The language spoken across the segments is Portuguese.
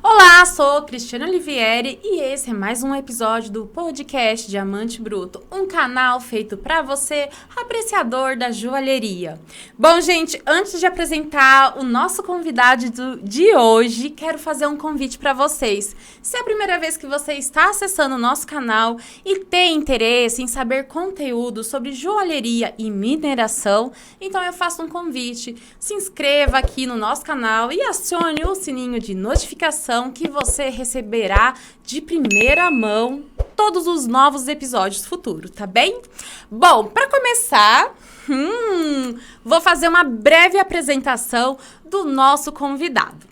Olá, sou Cristiana Olivieri e esse é mais um episódio do podcast Diamante Bruto, um canal feito para você, apreciador da joalheria. Bom, gente, antes de apresentar o nosso convidado de hoje, quero fazer um convite para vocês. Se é a primeira vez que você está acessando o nosso canal e tem interesse em saber conteúdo sobre joalheria e mineração, então eu faço um convite. Se inscreva aqui no nosso canal e acione o sininho de notificação que você receberá de primeira mão todos os novos episódios futuros, tá bem? Bom, para começar, vou fazer uma breve apresentação do nosso convidado.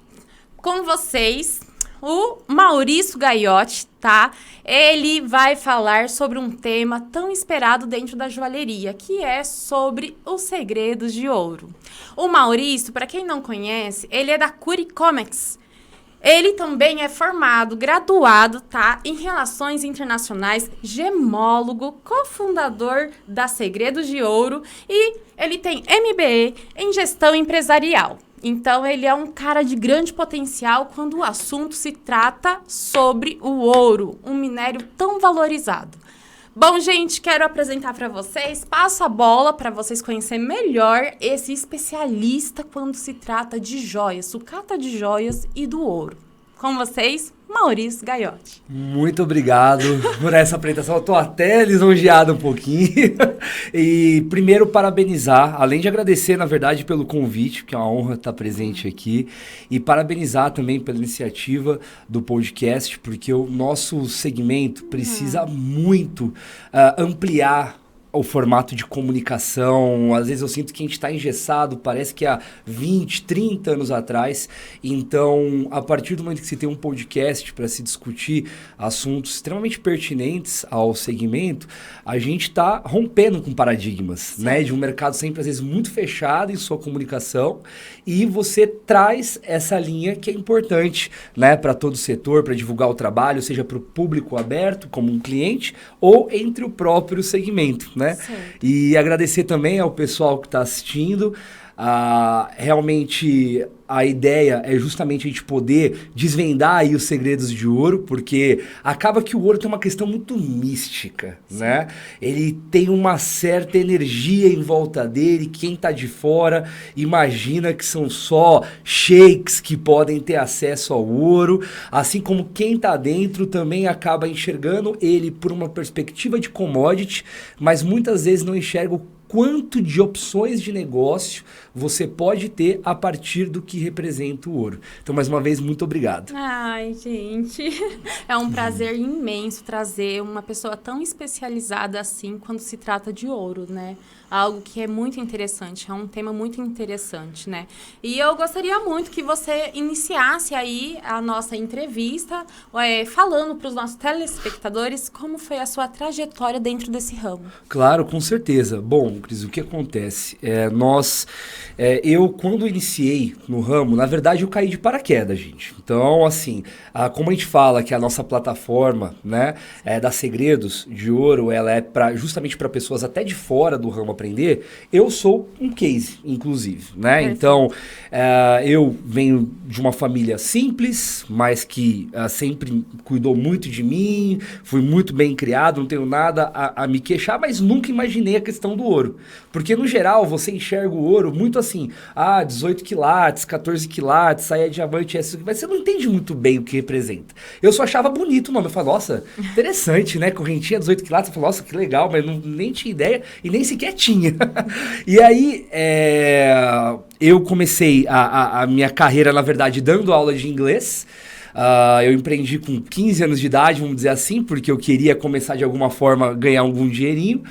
Com vocês, o Maurício Gaiotti, tá? Ele vai falar sobre um tema tão esperado dentro da joalheria, que é sobre os segredos de ouro. O Maurício, para quem não conhece, ele é da Curicomex. Ele também é formado, graduado, tá, em Relações Internacionais, gemólogo, cofundador da Segredos de Ouro e ele tem MBA em Gestão Empresarial. Então, ele é um cara de grande potencial quando o assunto se trata sobre o ouro, um minério tão valorizado. Bom, gente, quero apresentar para vocês, passo a bola para vocês conhecerem melhor esse especialista quando se trata de joias, sucata de joias e do ouro. Com vocês, Maurício Gaiotti. Muito obrigado por essa apresentação. Eu tô até lisonjeado um pouquinho. E primeiro parabenizar, além de agradecer, na verdade, pelo convite, que é uma honra estar presente aqui, e parabenizar também pela iniciativa do podcast, porque o nosso segmento precisa muito ampliar o formato de comunicação. Às vezes eu sinto que a gente está engessado, parece que há 20, 30 anos atrás. Então, a partir do momento que se tem um podcast para se discutir assuntos extremamente pertinentes ao segmento, a gente está rompendo com paradigmas, né? De um mercado sempre, às vezes, muito fechado em sua comunicação, e você traz essa linha que é importante, né, para todo o setor, para divulgar o trabalho, seja para o público aberto, como um cliente, ou entre o próprio segmento, né? E agradecer também ao pessoal que está assistindo. Realmente a ideia é justamente a gente poder desvendar aí os segredos de ouro, porque acaba que o ouro tem uma questão muito mística, né? Ele tem uma certa energia em volta dele, quem tá de fora imagina que são só sheiks que podem ter acesso ao ouro, assim como quem tá dentro também acaba enxergando ele por uma perspectiva de commodity, mas muitas vezes não enxerga o quanto de opções de negócio você pode ter a partir do que representa o ouro. Então, mais uma vez, muito obrigado. Ai, gente, é um prazer imenso trazer uma pessoa tão especializada assim quando se trata de ouro, né? Algo que é muito interessante, é um tema muito interessante, né? E eu gostaria muito que você iniciasse aí a nossa entrevista, falando para os nossos telespectadores como foi a sua trajetória dentro desse ramo. Claro, com certeza. Bom, Cris, o que acontece? Eu, quando iniciei no ramo, na verdade, eu caí de paraquedas, gente. Então, assim, como a gente fala que a nossa plataforma, né, da Segredos de Ouro, ela é justamente para pessoas até de fora do ramo aprender, eu sou um case, inclusive, né? Então, eu venho de uma família simples, mas que sempre cuidou muito de mim, fui muito bem criado, não tenho nada a me queixar, mas nunca imaginei a questão do ouro. Porque, no geral, você enxerga o ouro muito assim, 18 quilates, 14 quilates, aí é diamante, mas você não entende muito bem o que representa. Eu só achava bonito o nome, eu falei, nossa, interessante, né? Correntinha 18 quilates, eu falei, nossa, que legal, mas nem tinha ideia e nem sequer tinha. E aí, eu comecei a minha carreira, na verdade, dando aula de inglês. Eu empreendi com 15 anos de idade, vamos dizer assim, porque eu queria começar de alguma forma a ganhar algum dinheirinho.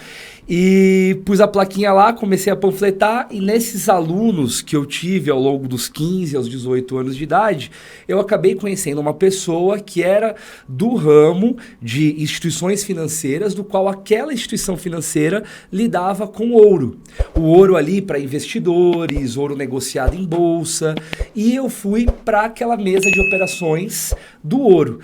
E pus a plaquinha lá, comecei a panfletar, e nesses alunos que eu tive ao longo dos 15 aos 18 anos de idade, eu acabei conhecendo uma pessoa que era do ramo de instituições financeiras, do qual aquela instituição financeira lidava com ouro. O ouro ali para investidores, ouro negociado em bolsa, e eu fui para aquela mesa de operações fabricantes do ouro.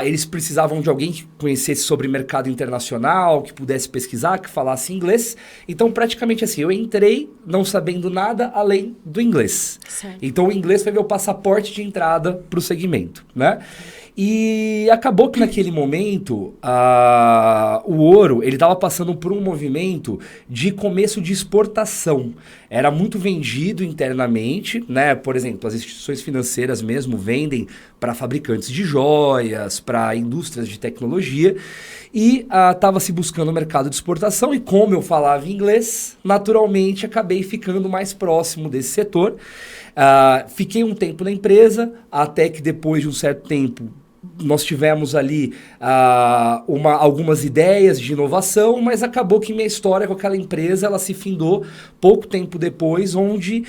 Eles precisavam de alguém que conhecesse sobre mercado internacional, que pudesse pesquisar, que falasse inglês. Então, praticamente assim, eu entrei não sabendo nada além do inglês. Certo. Então, o inglês foi meu passaporte de entrada para o segmento, né? E acabou que naquele momento, o ouro, ele estava passando por um movimento de começo de exportação. Era muito vendido internamente, né? Por exemplo, as instituições financeiras mesmo vendem para fabricantes de joias, para indústrias de tecnologia. E estava se buscando o mercado de exportação. E como eu falava inglês, naturalmente acabei ficando mais próximo desse setor. Fiquei um tempo na empresa, até que depois de um certo tempo nós tivemos ali algumas ideias de inovação, mas acabou que minha história com aquela empresa ela se findou pouco tempo depois, onde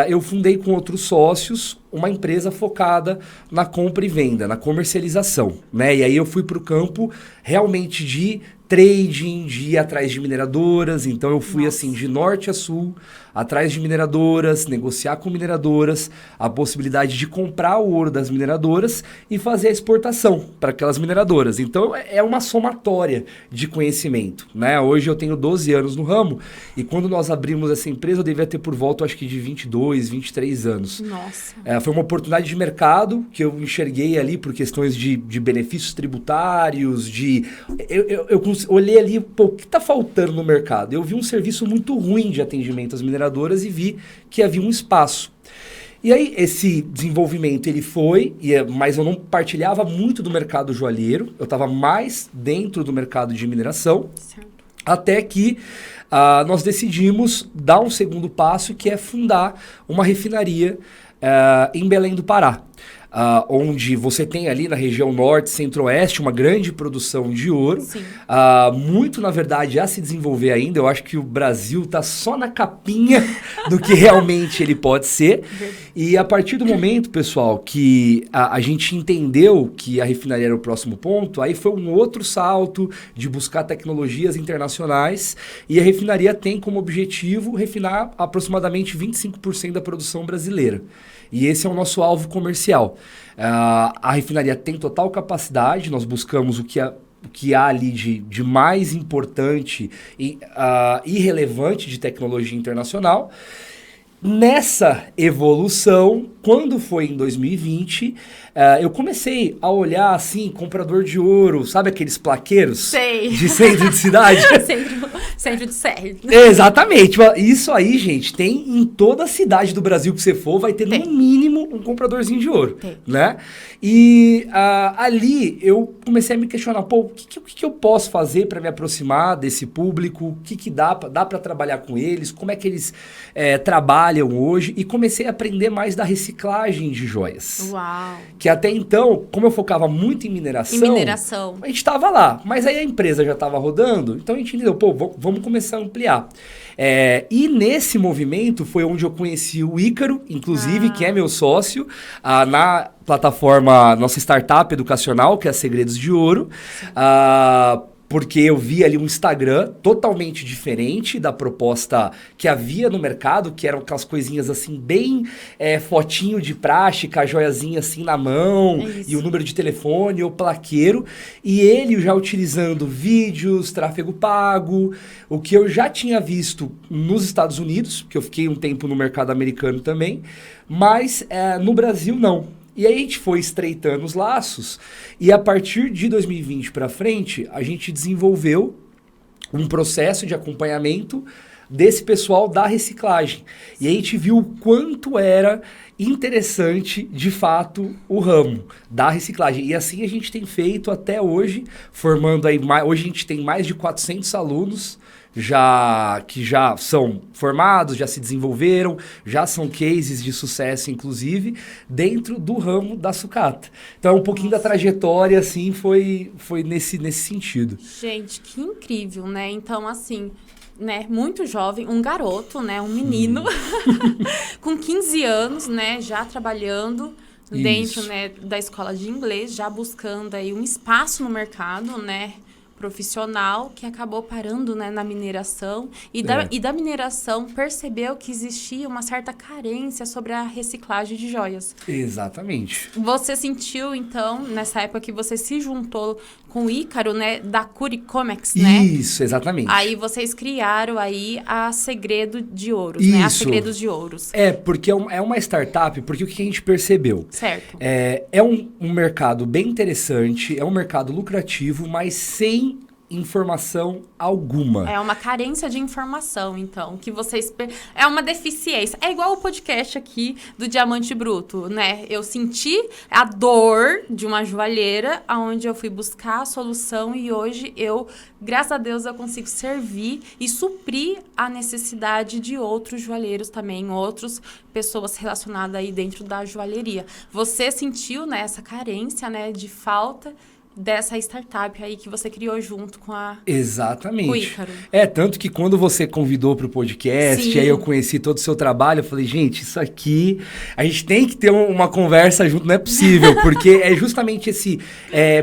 eu fundei com outros sócios uma empresa focada na compra e venda, na comercialização, né? E aí eu fui para o campo realmente de trading, de ir atrás de mineradoras. Então eu fui assim de norte a sul, atrás de mineradoras, negociar com mineradoras, a possibilidade de comprar o ouro das mineradoras e fazer a exportação para aquelas mineradoras. Então é uma somatória de conhecimento, né? Hoje eu tenho 12 anos no ramo e quando nós abrimos essa empresa eu devia ter por volta, acho que de 22, 23 anos. Nossa. Foi uma oportunidade de mercado que eu enxerguei ali por questões de benefícios tributários, eu olhei ali, pô, o que está faltando no mercado? Eu vi um serviço muito ruim de atendimento às mineradoras e vi que havia um espaço. E aí, esse desenvolvimento, ele foi, mas eu não partilhava muito do mercado joalheiro, eu estava mais dentro do mercado de mineração, Certo. até que nós decidimos dar um segundo passo, que é fundar uma refinaria em Belém do Pará. Onde você tem ali na região norte, centro-oeste, uma grande produção de ouro. Sim. Muito, na verdade, a se desenvolver ainda. Eu acho que o Brasil está só na capinha do que realmente ele pode ser. E a partir do momento, pessoal, que a gente entendeu que a refinaria era o próximo ponto, aí foi um outro salto de buscar tecnologias internacionais. E a refinaria tem como objetivo refinar aproximadamente 25% da produção brasileira. E esse é o nosso alvo comercial. A refinaria tem total capacidade, nós buscamos o que há ali de mais importante e relevante de tecnologia internacional. Nessa evolução, quando foi em 2020, eu comecei a olhar assim, comprador de ouro, sabe aqueles plaqueiros? Sei. De centro de cidade? Centro de série. Exatamente. Isso aí, gente, tem em toda a cidade do Brasil que você for, vai ter no mínimo um compradorzinho de ouro, né? E ali eu comecei a me questionar, pô, o que eu posso fazer para me aproximar desse público? O que dá para trabalhar com eles? Como é que eles trabalham hoje? E comecei a aprender mais da reciclagem de joias. Uau! Que até então, como eu focava muito em mineração, a gente estava lá. Mas aí a empresa já estava rodando, então a gente entendeu, pô, vamos começar a ampliar. E nesse movimento foi onde eu conheci o Ícaro, inclusive, que é meu sócio, na plataforma, nossa startup educacional, que é a Segredos de Ouro. Porque eu vi ali um Instagram totalmente diferente da proposta que havia no mercado, que eram aquelas coisinhas assim, bem fotinho de praxe, com a joiazinha assim na mão, e o número de telefone, ou plaqueiro, e ele já utilizando vídeos, tráfego pago, o que eu já tinha visto nos Estados Unidos, porque eu fiquei um tempo no mercado americano também, mas no Brasil não. E aí a gente foi estreitando os laços e a partir de 2020 para frente, a gente desenvolveu um processo de acompanhamento desse pessoal da reciclagem. E aí a gente viu o quanto era interessante, de fato, o ramo da reciclagem. E assim a gente tem feito até hoje, formando aí, hoje a gente tem mais de 400 alunos, que já são formados, já se desenvolveram, já são cases de sucesso, inclusive, dentro do ramo da sucata. Então, um pouquinho da trajetória, assim, foi nesse sentido. Gente, que incrível, né? Então, assim, né, muito jovem, um garoto, né, um menino, com 15 anos, né, já trabalhando dentro, né, da escola de inglês, já buscando aí um espaço no mercado, né, profissional que acabou parando, né, na mineração e da mineração percebeu que existia uma certa carência sobre a reciclagem de joias. Exatamente. Você sentiu, então, nessa época que você se juntou com o Ícaro, né, da Curicomex, né? Isso, exatamente. Aí vocês criaram aí a Segredo de Ouros, né? A Segredos de Ouros. Porque é uma startup, porque o que a gente percebeu? Certo. É um mercado bem interessante, é um mercado lucrativo, mas sem informação alguma. É uma carência de informação, então, que vocês... É uma deficiência. É igual o podcast aqui do Diamante Bruto, né? Eu senti a dor de uma joalheira, onde eu fui buscar a solução e hoje graças a Deus, eu consigo servir e suprir a necessidade de outros joalheiros também, outras pessoas relacionadas aí dentro da joalheria. Você sentiu, né, essa carência, né, de falta dessa startup aí que você criou junto com a... Exatamente. Com o Ícaro. Tanto que quando você convidou para o podcast, Sim. aí eu conheci todo o seu trabalho, eu falei, gente, isso aqui, a gente tem que ter uma conversa junto, não é possível, porque é justamente esse...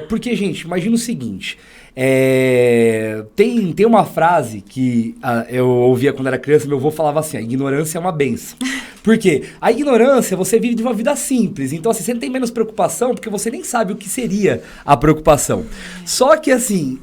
porque, gente, imagina o seguinte... Tem uma frase que eu ouvia quando era criança, meu avô falava assim, a ignorância é uma benção. Por quê? A ignorância, você vive de uma vida simples, então assim, você não tem menos preocupação porque você nem sabe o que seria a preocupação. Só que assim,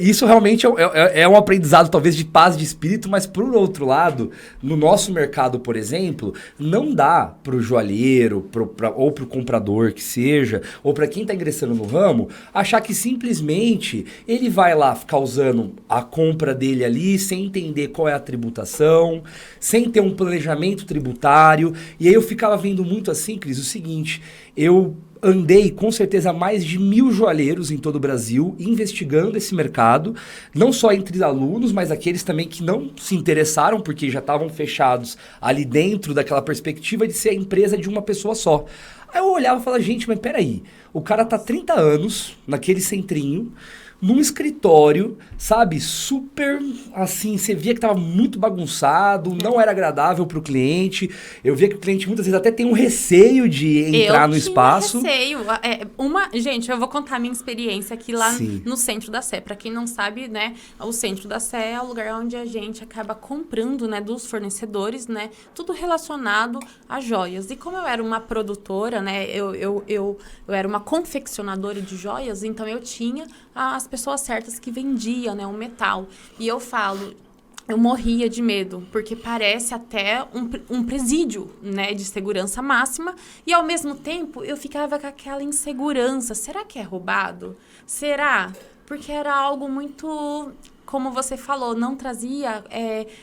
isso realmente é um aprendizado talvez de paz de espírito, mas por outro lado, no nosso mercado, por exemplo, não dá pro joalheiro, ou pro comprador que seja, ou para quem tá ingressando no ramo, achar que simplesmente ele vai lá ficar usando a compra dele ali sem entender qual é a tributação, sem ter um planejamento tributário. E aí eu ficava vendo muito assim, Cris, o seguinte, eu andei com certeza mais de 1.000 joalheiros em todo o Brasil investigando esse mercado, não só entre alunos, mas aqueles também que não se interessaram porque já estavam fechados ali dentro daquela perspectiva de ser a empresa de uma pessoa só. Aí eu olhava e falava, gente, mas peraí, o cara tá 30 anos naquele centrinho, num escritório, sabe, super, assim, você via que tava muito bagunçado, não era agradável pro cliente, eu via que o cliente muitas vezes até tem um receio de entrar no espaço. Receio. Gente, eu vou contar a minha experiência aqui lá no Centro da Sé. Pra quem não sabe, né, o Centro da Sé é o lugar onde a gente acaba comprando, né, dos fornecedores, né, tudo relacionado a joias. E como eu era uma produtora, né, eu era uma confeccionadora de joias, então eu tinha as pessoas certas que vendiam, né, o metal. E eu falo, eu morria de medo, porque parece até um presídio, né, de segurança máxima. E, ao mesmo tempo, eu ficava com aquela insegurança. Será que é roubado? Será? Porque era algo muito... Como você falou, não trazia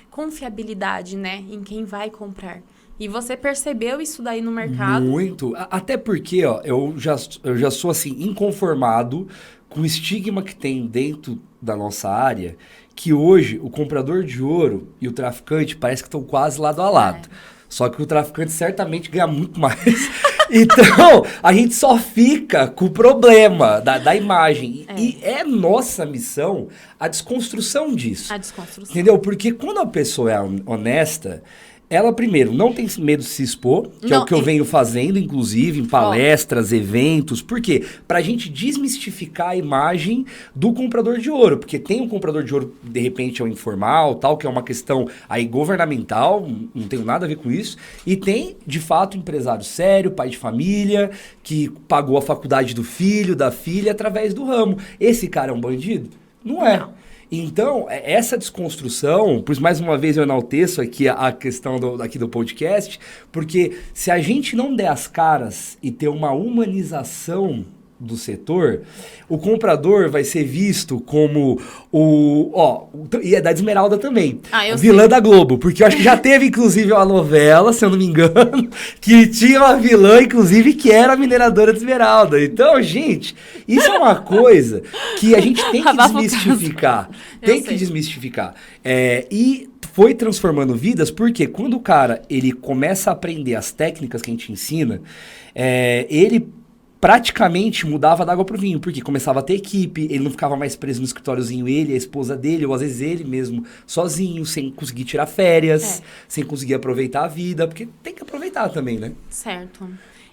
confiabilidade, né, em quem vai comprar. E você percebeu isso daí no mercado? Muito. Até porque, ó, eu já sou, assim, inconformado com o estigma que tem dentro da nossa área, que hoje o comprador de ouro e o traficante parece que estão quase lado a lado. Só que o traficante certamente ganha muito mais. Então, a gente só fica com o problema da imagem. E é nossa missão a desconstrução disso. A desconstrução. Entendeu? Porque quando a pessoa é honesta... Ela, primeiro, não tem medo de se expor, que é o que eu venho fazendo, inclusive, em palestras, eventos. Por quê? Pra gente desmistificar a imagem do comprador de ouro. Porque tem um comprador de ouro, de repente, é o informal, tal, que é uma questão aí governamental, não tenho nada a ver com isso. E tem, de fato, empresário sério, pai de família, que pagou a faculdade do filho, da filha, através do ramo. Esse cara é um bandido? Não é. Não. Então, essa desconstrução, por mais uma vez eu enalteço aqui a questão aqui do podcast, porque se a gente não der as caras e ter uma humanização do setor, o comprador vai ser visto como e é da Esmeralda também, vilã da Globo, porque eu acho que já teve inclusive uma novela, se eu não me engano, que tinha uma vilã, inclusive, que era a mineradora de Esmeralda. Então, gente, isso é uma coisa que a gente tem que desmistificar. Desmistificar. E foi transformando vidas, porque quando o cara ele começa a aprender as técnicas que a gente ensina, ele praticamente mudava da água pro vinho, porque começava a ter equipe, ele não ficava mais preso no escritóriozinho, ele, a esposa dele, ou às vezes ele mesmo, sozinho, sem conseguir tirar férias, sem conseguir aproveitar a vida, porque tem que aproveitar também, né? Certo.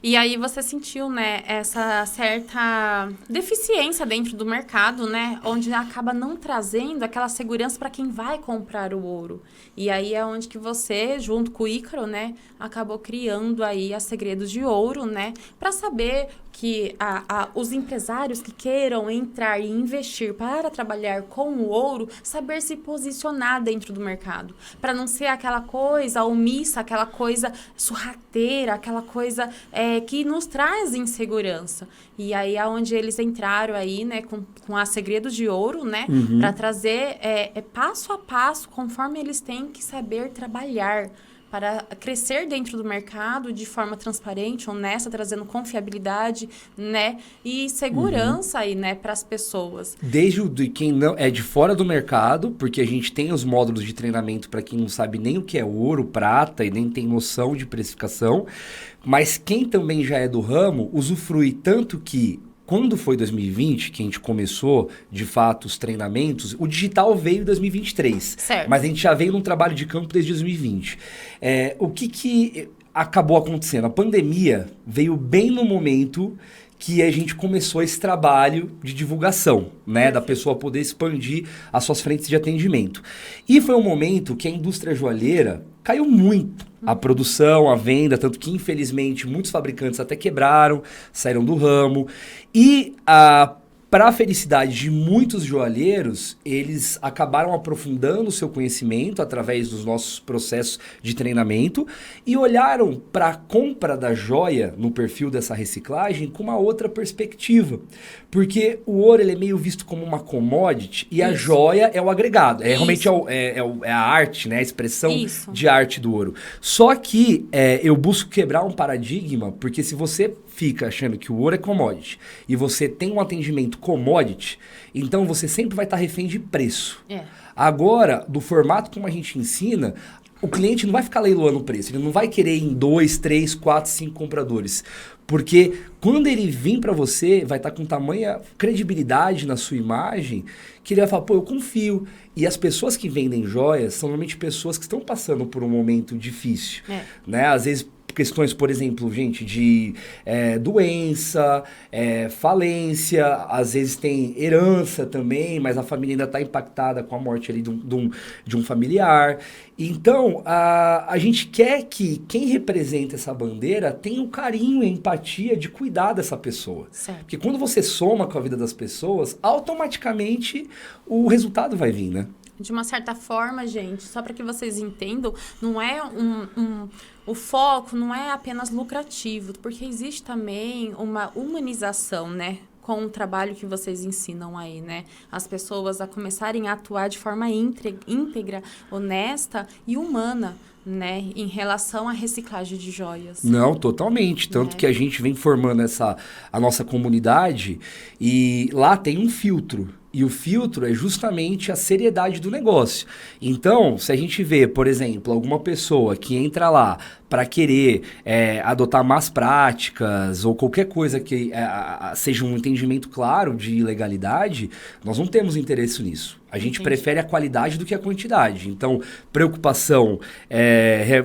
E aí você sentiu, né, essa certa deficiência dentro do mercado, né, onde acaba não trazendo aquela segurança para quem vai comprar o ouro. E aí é onde que você, junto com o Ícaro, né, acabou criando aí a Segredos de Ouro, né, para saber que os empresários que queiram entrar e investir para trabalhar com o ouro, saber se posicionar dentro do mercado, para não ser aquela coisa omissa, aquela coisa sorrateira, aquela coisa que nos traz insegurança. E aí é onde eles entraram aí, né, com a Segredos de Ouro, né, para trazer passo a passo, conforme eles têm que saber trabalhar para crescer dentro do mercado de forma transparente, honesta, trazendo confiabilidade, né, e segurança aí, né, para as pessoas. Desde de quem não é de fora do mercado, porque a gente tem os módulos de treinamento para quem não sabe nem o que é ouro, prata e nem tem noção de precificação, mas quem também já é do ramo usufrui tanto que quando foi 2020, que a gente começou, de fato, os treinamentos, o digital veio em 2023. Certo. Mas a gente já veio num trabalho de campo desde 2020. O que acabou acontecendo? A pandemia veio bem no momento que a gente começou esse trabalho de divulgação, né? Da pessoa poder expandir as suas frentes de atendimento. E foi um momento que a indústria joalheira caiu muito. A produção, a venda, tanto que, infelizmente, muitos fabricantes até quebraram, saíram do ramo. E para a felicidade de muitos joalheiros, eles acabaram aprofundando o seu conhecimento através dos nossos processos de treinamento e olharam para a compra da joia no perfil dessa reciclagem com uma outra perspectiva. Porque o ouro ele é meio visto como uma commodity e a joia é o agregado. Realmente é a arte, né? A expressão de arte do ouro. Só que eu busco quebrar um paradigma, porque se você fica achando que o ouro é commodity e você tem um atendimento commodity, então você sempre vai estar refém de preço. Agora, do formato como a gente ensina, o cliente não vai ficar leiloando o preço, ele não vai querer em 2, 3, 4, 5 compradores. Porque quando ele vir para você, vai estar com tamanha credibilidade na sua imagem, que ele vai falar, pô, eu confio. E as pessoas que vendem joias são normalmente pessoas que estão passando por um momento difícil. Né? Às vezes questões, por exemplo, gente, de doença, falência, às vezes tem herança também, mas a família ainda está impactada com a morte ali de um familiar. Então, a gente quer que quem representa essa bandeira tenha o carinho e a empatia de cuidar dessa pessoa. Certo. Porque quando você soma com a vida das pessoas, automaticamente o resultado vai vir, né? De uma certa forma, gente, só para que vocês entendam, não é o foco não é apenas lucrativo, porque existe também uma humanização, né? Com o trabalho que vocês ensinam aí, né? As pessoas a começarem a atuar de forma íntegra, honesta e humana, né? Em relação à reciclagem de joias. Não, totalmente. Tanto que a gente vem formando a nossa comunidade e lá tem um filtro. E o filtro é justamente a seriedade do negócio. Então, se a gente vê, por exemplo, alguma pessoa que entra lá para querer adotar más práticas ou qualquer coisa que seja um entendimento claro de ilegalidade, nós não temos interesse nisso. A gente prefere a qualidade do que a quantidade. Então, preocupação,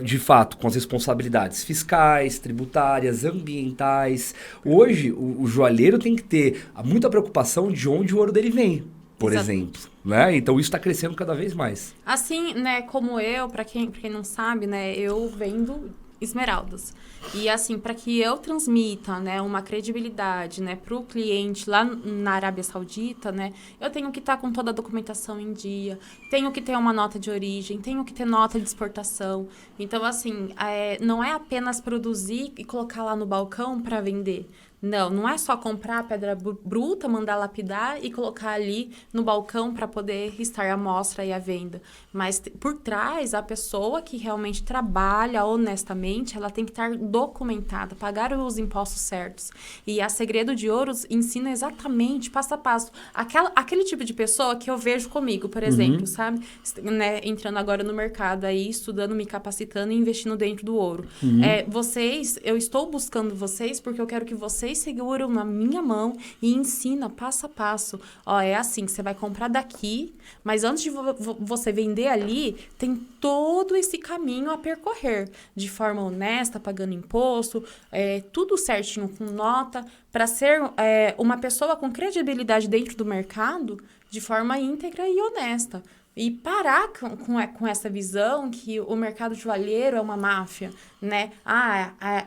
de fato, com as responsabilidades fiscais, tributárias, ambientais. Hoje, o joalheiro tem que ter muita preocupação de onde o ouro dele vem, por exemplo. Né? Então, isso está crescendo cada vez mais. Assim, né, como eu, para quem não sabe, né, eu vendo esmeraldas. E assim, para que eu transmita, né, uma credibilidade, né, para o cliente lá na Arábia Saudita, né, eu tenho que estar com toda a documentação em dia, tenho que ter uma nota de origem, tenho que ter nota de exportação. Então, assim, não é apenas produzir e colocar lá no balcão para vender. Não é só comprar a pedra bruta, mandar lapidar e colocar ali no balcão para poder estar a mostra e a venda. Mas por trás, a pessoa que realmente trabalha honestamente, ela tem que estar documentada, pagar os impostos certos. E a Segredo de Ouros ensina exatamente, passo a passo, aquele tipo de pessoa que eu vejo comigo, por exemplo, sabe? Né? Entrando agora no mercado aí, estudando, me capacitando e investindo dentro do ouro. Eu estou buscando vocês porque eu quero que vocês vocês seguram na minha mão e ensina passo a passo. Ó, é assim, você vai comprar daqui, mas antes de você vender ali, tem todo esse caminho a percorrer, de forma honesta, pagando imposto, tudo certinho, com nota, para ser uma pessoa com credibilidade dentro do mercado, de forma íntegra e honesta. E parar com essa visão que o mercado joalheiro é uma máfia, né?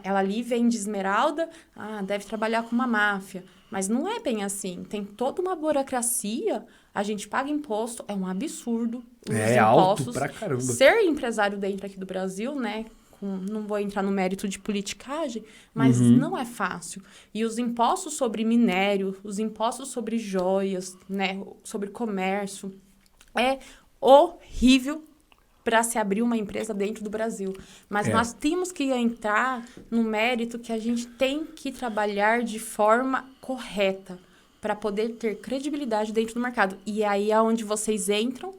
Ela ali vende esmeralda, deve trabalhar com uma máfia. Mas não é bem assim. Tem toda uma burocracia, a gente paga imposto, é um absurdo. É alto pra caramba. Ser empresário dentro aqui do Brasil, né? Não vou entrar no mérito de politicagem, mas não é fácil. E os impostos sobre minério, os impostos sobre joias, né? Sobre comércio... É horrível para se abrir uma empresa dentro do Brasil. Mas nós temos que entrar no mérito que a gente tem que trabalhar de forma correta para poder ter credibilidade dentro do mercado. E aí é onde vocês entram,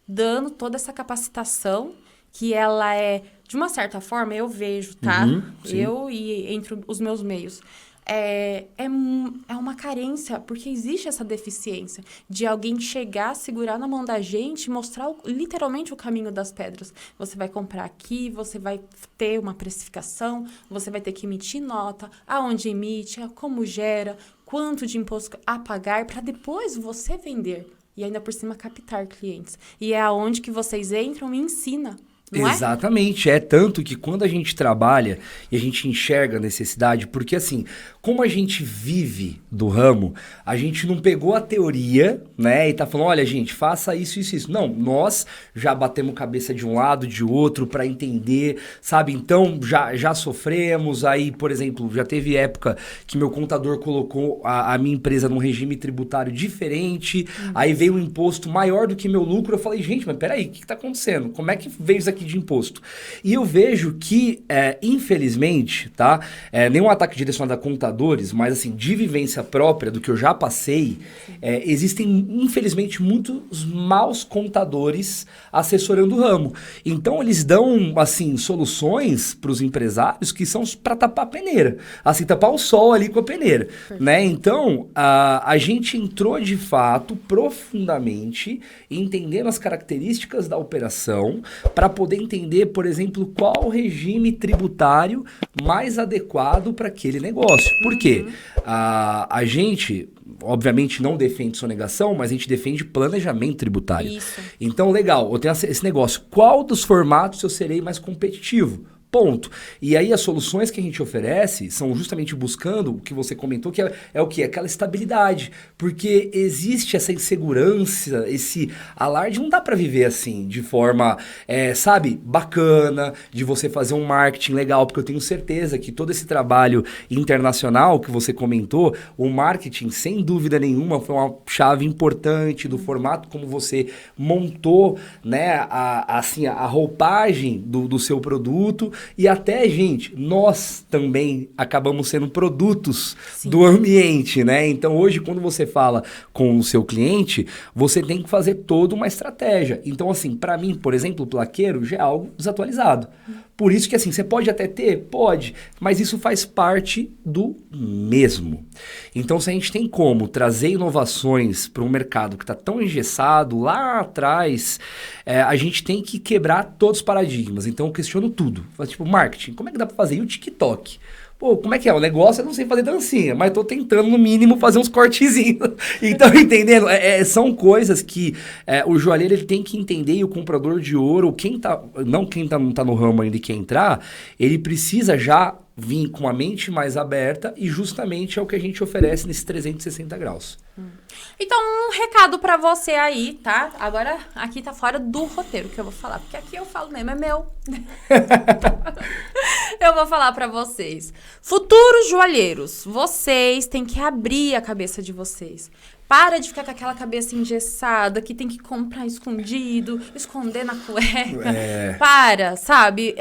dando toda essa capacitação, que ela é, de uma certa forma, eu vejo, tá? Eu e entre os meus meios. É uma carência, porque existe essa deficiência de alguém chegar, segurar na mão da gente e mostrar literalmente o caminho das pedras. Você vai comprar aqui, você vai ter uma precificação, você vai ter que emitir nota, aonde emite, como gera, quanto de imposto a pagar, para depois você vender e ainda por cima captar clientes. E é aonde que vocês entram e ensinam. Exatamente, é tanto que quando a gente trabalha e a gente enxerga a necessidade, porque assim, como a gente vive do ramo, a gente não pegou a teoria, né, e tá falando, olha gente, faça isso, isso, isso. Não, nós já batemos cabeça de um lado, de outro, para entender, sabe? Então, já sofremos, aí, por exemplo, já teve época que meu contador colocou a minha empresa num regime tributário diferente, aí veio um imposto maior do que meu lucro, eu falei, gente, mas peraí, o que tá acontecendo? Como é que veio isso aqui de imposto? E eu vejo que, infelizmente, tá? Nenhum ataque direcionado a contadores, mas assim, de vivência própria, do que eu já passei, existem, infelizmente, muitos maus contadores assessorando o ramo. Então, eles dão, assim, soluções para os empresários que são para tapar a peneira. Assim, tapar o sol ali com a peneira, né? Então, a gente entrou, de fato, profundamente, entendendo as características da operação, para poder entender, por exemplo, qual o regime tributário mais adequado para aquele negócio. Por quê? A gente, obviamente, não defende sonegação, mas a gente defende planejamento tributário. Isso. Então, legal, eu tenho esse negócio. Qual dos formatos eu serei mais competitivo? Ponto. E aí as soluções que a gente oferece são justamente buscando o que você comentou, que é o quê? Aquela estabilidade. Porque existe essa insegurança, esse alarde, não dá para viver assim, de forma, sabe, bacana, de você fazer um marketing legal, porque eu tenho certeza que todo esse trabalho internacional que você comentou, o marketing, sem dúvida nenhuma, foi uma chave importante do formato como você montou, né, a roupagem do seu produto. E até, gente, nós também acabamos sendo produtos do ambiente, né? Então, hoje, quando você fala com o seu cliente, você tem que fazer toda uma estratégia. Então, assim, para mim, por exemplo, o plaqueiro já é algo desatualizado. Por isso que, assim, você pode até ter? Pode, mas isso faz parte do mesmo. Então, se a gente tem como trazer inovações para um mercado que está tão engessado lá atrás, a gente tem que quebrar todos os paradigmas. Então, eu questiono tudo. Tipo, marketing, como é que dá para fazer? E o TikTok? Pô, como é que é? O negócio eu não sei fazer dancinha, mas tô tentando, no mínimo, fazer uns cortezinhos. Então, entendendo? São coisas que o joalheiro ele tem que entender, e o comprador de ouro, não tá no ramo ainda e quer entrar, ele precisa já vir com a mente mais aberta, e justamente é o que a gente oferece nesses 360 graus. Então, um recado pra você aí, tá? Agora, aqui tá fora do roteiro que eu vou falar, porque aqui eu falo mesmo, é meu. Eu vou falar pra vocês. Futuros joalheiros, vocês têm que abrir a cabeça de vocês. Para de ficar com aquela cabeça engessada, que tem que comprar escondido, esconder na cueca. Para, sabe?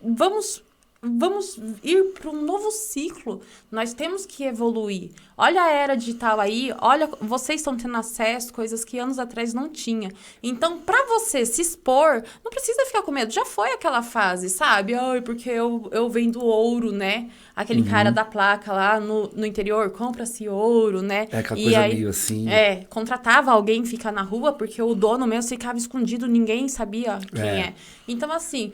Vamos vamos ir para um novo ciclo. Nós temos que evoluir. Olha a era digital aí, olha, vocês estão tendo acesso a coisas que anos atrás não tinha. Então, para você se expor, não precisa ficar com medo. Já foi aquela fase, sabe? Ai, porque eu vendo ouro, né? Aquele cara da placa lá no interior, compra-se ouro, né? É aquela e coisa aí, meio assim. Contratava alguém ficar na rua, porque o dono mesmo ficava escondido, ninguém sabia quem é. Então, assim,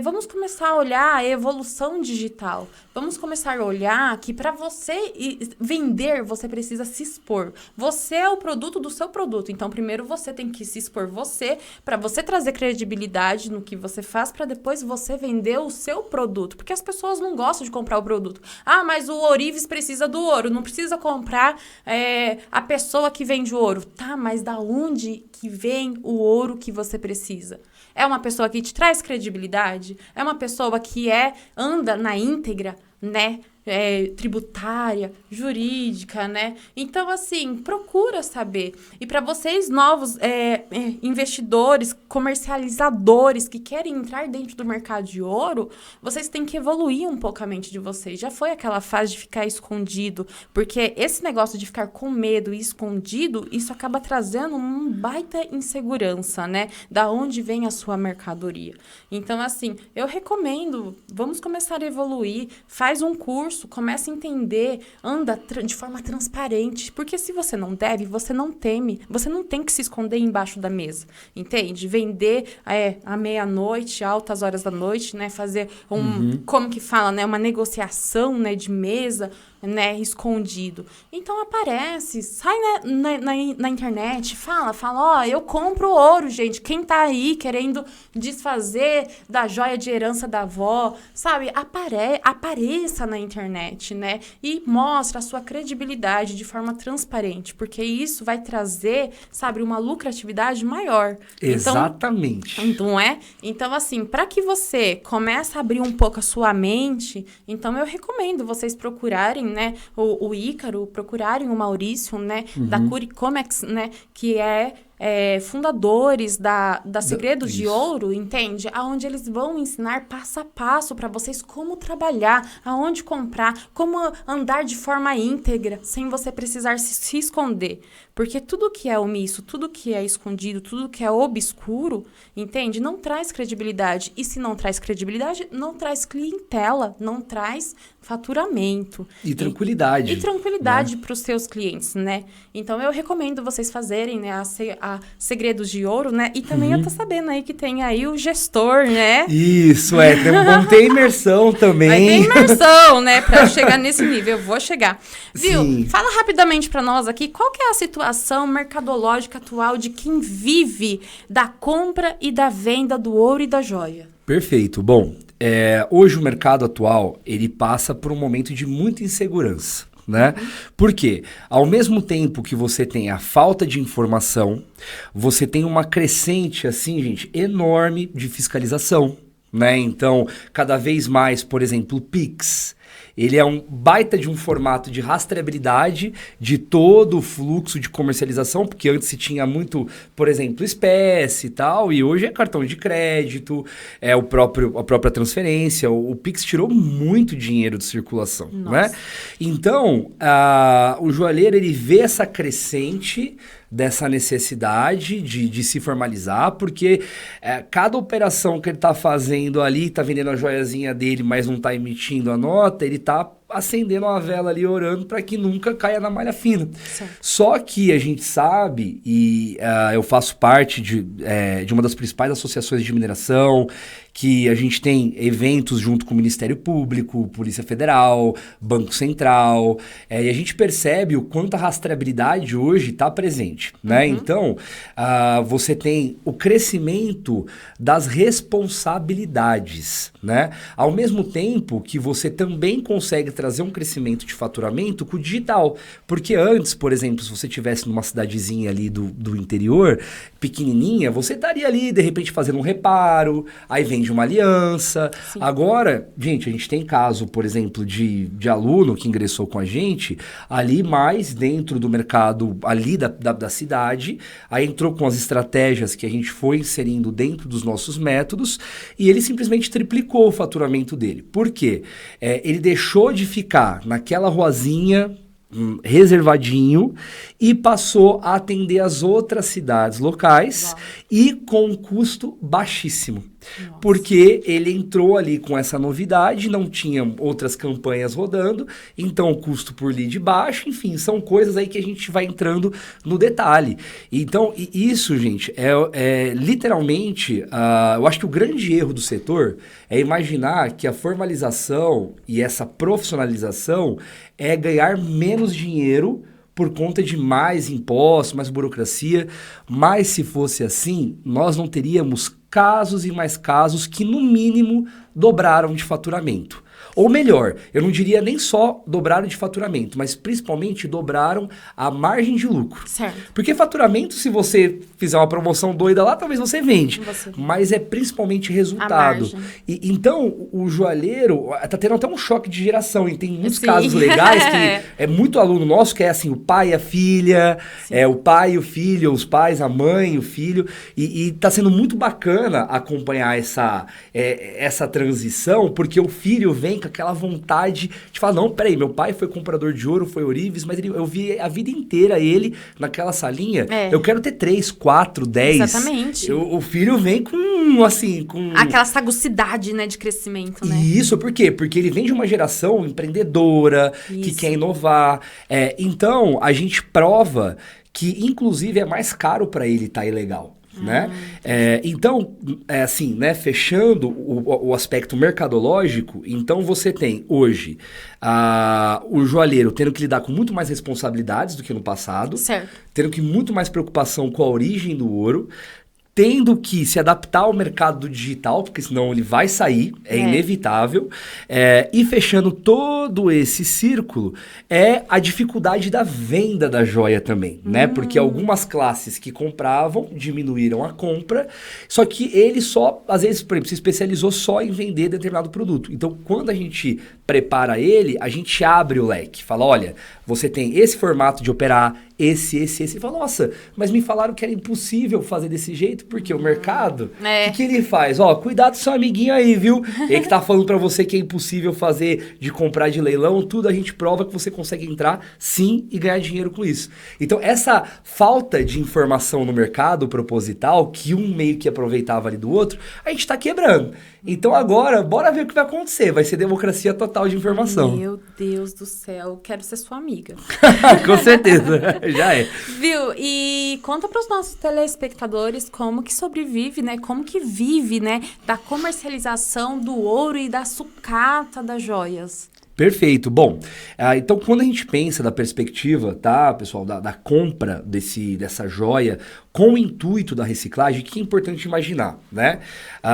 vamos começar a olhar a evolução digital. Vamos começar a olhar que para você vender, você precisa se expor. Você é o produto do seu produto. Então, primeiro você tem que se expor para você trazer credibilidade no que você faz, para depois você vender o seu produto. Porque as pessoas não gostam de comprar o produto. Ah, mas o ourives precisa do ouro. Não precisa comprar a pessoa que vende o ouro. Tá, mas da onde que vem o ouro que você precisa? É uma pessoa que te traz credibilidade? É uma pessoa que anda na íntegra, né? Tributária, jurídica, né? Então, assim, procura saber. E para vocês novos investidores, comercializadores que querem entrar dentro do mercado de ouro, vocês têm que evoluir um pouco a mente de vocês. Já foi aquela fase de ficar escondido, porque esse negócio de ficar com medo e escondido, isso acaba trazendo um baita insegurança, né? Da onde vem a sua mercadoria. Então, assim, eu recomendo, vamos começar a evoluir, faz um curso, começa a entender, anda de forma transparente, porque se você não deve, você não teme, você não tem que se esconder embaixo da mesa, entende? Vender à meia-noite, altas horas da noite, né? Fazer como que fala, né? Uma negociação, né? De mesa, né, escondido. Então aparece, sai na internet, fala, eu compro ouro, gente. Quem tá aí querendo desfazer da joia de herança da avó, sabe? Apareça na internet, né? E mostra a sua credibilidade de forma transparente, porque isso vai trazer, sabe, uma lucratividade maior. Exatamente. Então, Então, assim, para que você comece a abrir um pouco a sua mente, então eu recomendo vocês procurarem, né, o Ícaro, procurarem o Maurício, né, da Curicomex, né, que fundadores da Segredos de Ouro, entende? Aonde eles vão ensinar passo a passo para vocês como trabalhar, aonde comprar, como andar de forma íntegra, sem você precisar se esconder. Porque tudo que é omisso, tudo que é escondido, tudo que é obscuro, entende? Não traz credibilidade. E se não traz credibilidade, não traz clientela, não traz faturamento. E tranquilidade. E tranquilidade, né, para os seus clientes, né? Então, eu recomendo vocês fazerem, né, a Segredos de Ouro, né? E também eu tô sabendo aí que tem aí o gestor, né? Isso, vamos ter imersão também. Vai ter imersão, né? Pra chegar nesse nível, eu vou chegar. Viu? Sim. Fala rapidamente pra nós aqui, qual que é a situação mercadológica atual de quem vive da compra e da venda do ouro e da joia? Perfeito. Bom, hoje o mercado atual, ele passa por um momento de muita insegurança, né? Por quê? Ao mesmo tempo que você tem a falta de informação, você tem uma crescente, assim, gente, enorme de fiscalização, né? Então, cada vez mais, por exemplo, o Pix, ele é um baita de um formato de rastreabilidade de todo o fluxo de comercialização, porque antes se tinha muito, por exemplo, espécie e tal, e hoje é cartão de crédito, a própria transferência. O Pix tirou muito dinheiro de circulação, né? Então, o joalheiro, ele vê essa crescente dessa necessidade de se formalizar, porque cada operação que ele está fazendo ali, está vendendo a joiazinha dele, mas não está emitindo a nota, ele está acendendo uma vela ali, orando para que nunca caia na malha fina. Certo. Só que a gente sabe, e eu faço parte de uma das principais associações de mineração, que a gente tem eventos junto com o Ministério Público, Polícia Federal, Banco Central, e a gente percebe o quanto a rastreabilidade hoje está presente, né? Então, você tem o crescimento das responsabilidades, né? Ao mesmo tempo que você também consegue trazer um crescimento de faturamento com o digital. Porque antes, por exemplo, se você estivesse numa cidadezinha ali do interior, pequenininha, você estaria ali, de repente, fazendo um reparo, aí vende uma aliança. Sim. Agora, gente, a gente tem caso, por exemplo, de aluno que ingressou com a gente, ali mais dentro do mercado ali da cidade, aí entrou com as estratégias que a gente foi inserindo dentro dos nossos métodos e ele simplesmente triplicou o faturamento dele. Por quê? Ele deixou de ficar naquela ruazinha reservadinho e passou a atender as outras cidades locais e com um custo baixíssimo. Nossa. Porque ele entrou ali com essa novidade, não tinha outras campanhas rodando, então o custo por lead baixo, enfim, são coisas aí que a gente vai entrando no detalhe. Então, isso, gente, literalmente, eu acho que o grande erro do setor é imaginar que a formalização e essa profissionalização é ganhar menos dinheiro por conta de mais impostos, mais burocracia, mas se fosse assim, nós não teríamos casos e mais casos que, no mínimo, dobraram de faturamento. Ou melhor, eu não diria nem só dobraram de faturamento, mas principalmente dobraram a margem de lucro. Certo. Porque faturamento, se você fizer uma promoção doida lá, talvez você vende. Mas é principalmente resultado. Então, o joalheiro tá tendo até um choque de geração. E tem muitos casos legais que é muito aluno nosso que é assim, o pai e a filha, o pai e o filho, os pais, a mãe e o filho. E tá sendo muito bacana acompanhar essa transição, porque o filho vem com aquela vontade de falar, não, peraí, meu pai foi comprador de ouro, foi ourives, mas eu vi a vida inteira ele naquela salinha, eu quero ter 3, 4, 10. Exatamente. O filho vem com, assim, com... aquela sagacidade, né, de crescimento, né? Isso, por quê? Porque ele vem de uma geração empreendedora, que quer inovar. Então, a gente prova que, inclusive, é mais caro para ele estar ilegal. Né? Então, assim, né, fechando o aspecto mercadológico, então você tem hoje o joalheiro tendo que lidar com muito mais responsabilidades do que no passado, certo. Tendo que muito mais preocupação com a origem do ouro, tendo que se adaptar ao mercado do digital, porque senão ele vai sair, é inevitável. E fechando todo esse círculo, é a dificuldade da venda da joia também, né? Porque algumas classes que compravam diminuíram a compra, só que ele só, às vezes, por exemplo, se especializou só em vender determinado produto. Então, quando a gente prepara ele, a gente abre o leque, fala, olha, você tem esse formato de operar, esse. E fala, nossa, mas me falaram que era impossível fazer desse jeito, porque o mercado, o que ele faz? Ó, cuidado do seu amiguinho aí, viu? Ele que tá falando pra você que é impossível fazer de comprar de leilão, tudo a gente prova que você consegue entrar, sim, e ganhar dinheiro com isso. Então, essa falta de informação no mercado proposital, que um meio que aproveitava ali do outro, a gente tá quebrando. Então, agora, bora ver o que vai acontecer. Vai ser democracia total de informação. Meu Deus do céu, quero ser sua amiga. Com certeza, já é. Viu? E conta para os nossos telespectadores como que sobrevive, né? Como que vive, né? Da comercialização do ouro e da sucata das joias. Perfeito. Bom, então quando a gente pensa da perspectiva, tá, pessoal, da compra dessa joia com o intuito da reciclagem, o que é importante imaginar, né?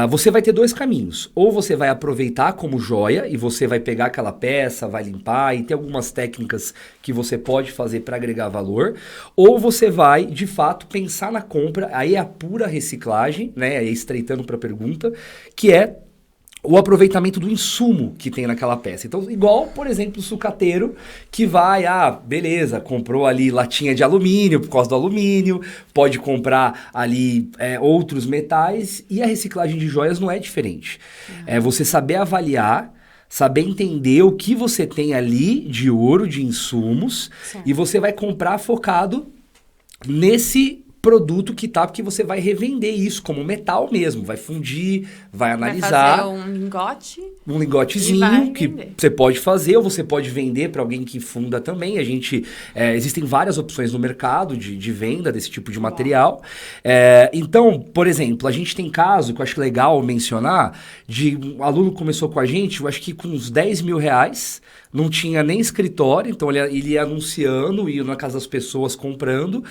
Você vai ter dois caminhos. Ou você vai aproveitar como joia e você vai pegar aquela peça, vai limpar e tem algumas técnicas que você pode fazer para agregar valor. Ou você vai, de fato, pensar na compra, aí é a pura reciclagem, né? Aí estreitando para a pergunta, que é o aproveitamento do insumo que tem naquela peça. Então, igual, por exemplo, o sucateiro que vai, beleza, comprou ali latinha de alumínio por causa do alumínio, pode comprar ali outros metais, e a reciclagem de joias não é diferente. É você saber avaliar, saber entender o que você tem ali de ouro, de insumos, e você vai comprar focado nesse produto porque você vai revender isso como metal mesmo, vai fundir, vai analisar. Vai fazer um lingote. Um lingotezinho que você pode fazer ou você pode vender para alguém que funda também. A gente, existem várias opções no mercado de venda desse tipo de material. Então, por exemplo, a gente tem caso que eu acho legal mencionar, de um aluno que começou com a gente, eu acho que com uns R$10.000, não tinha nem escritório, então ele ia anunciando, ia na casa das pessoas comprando,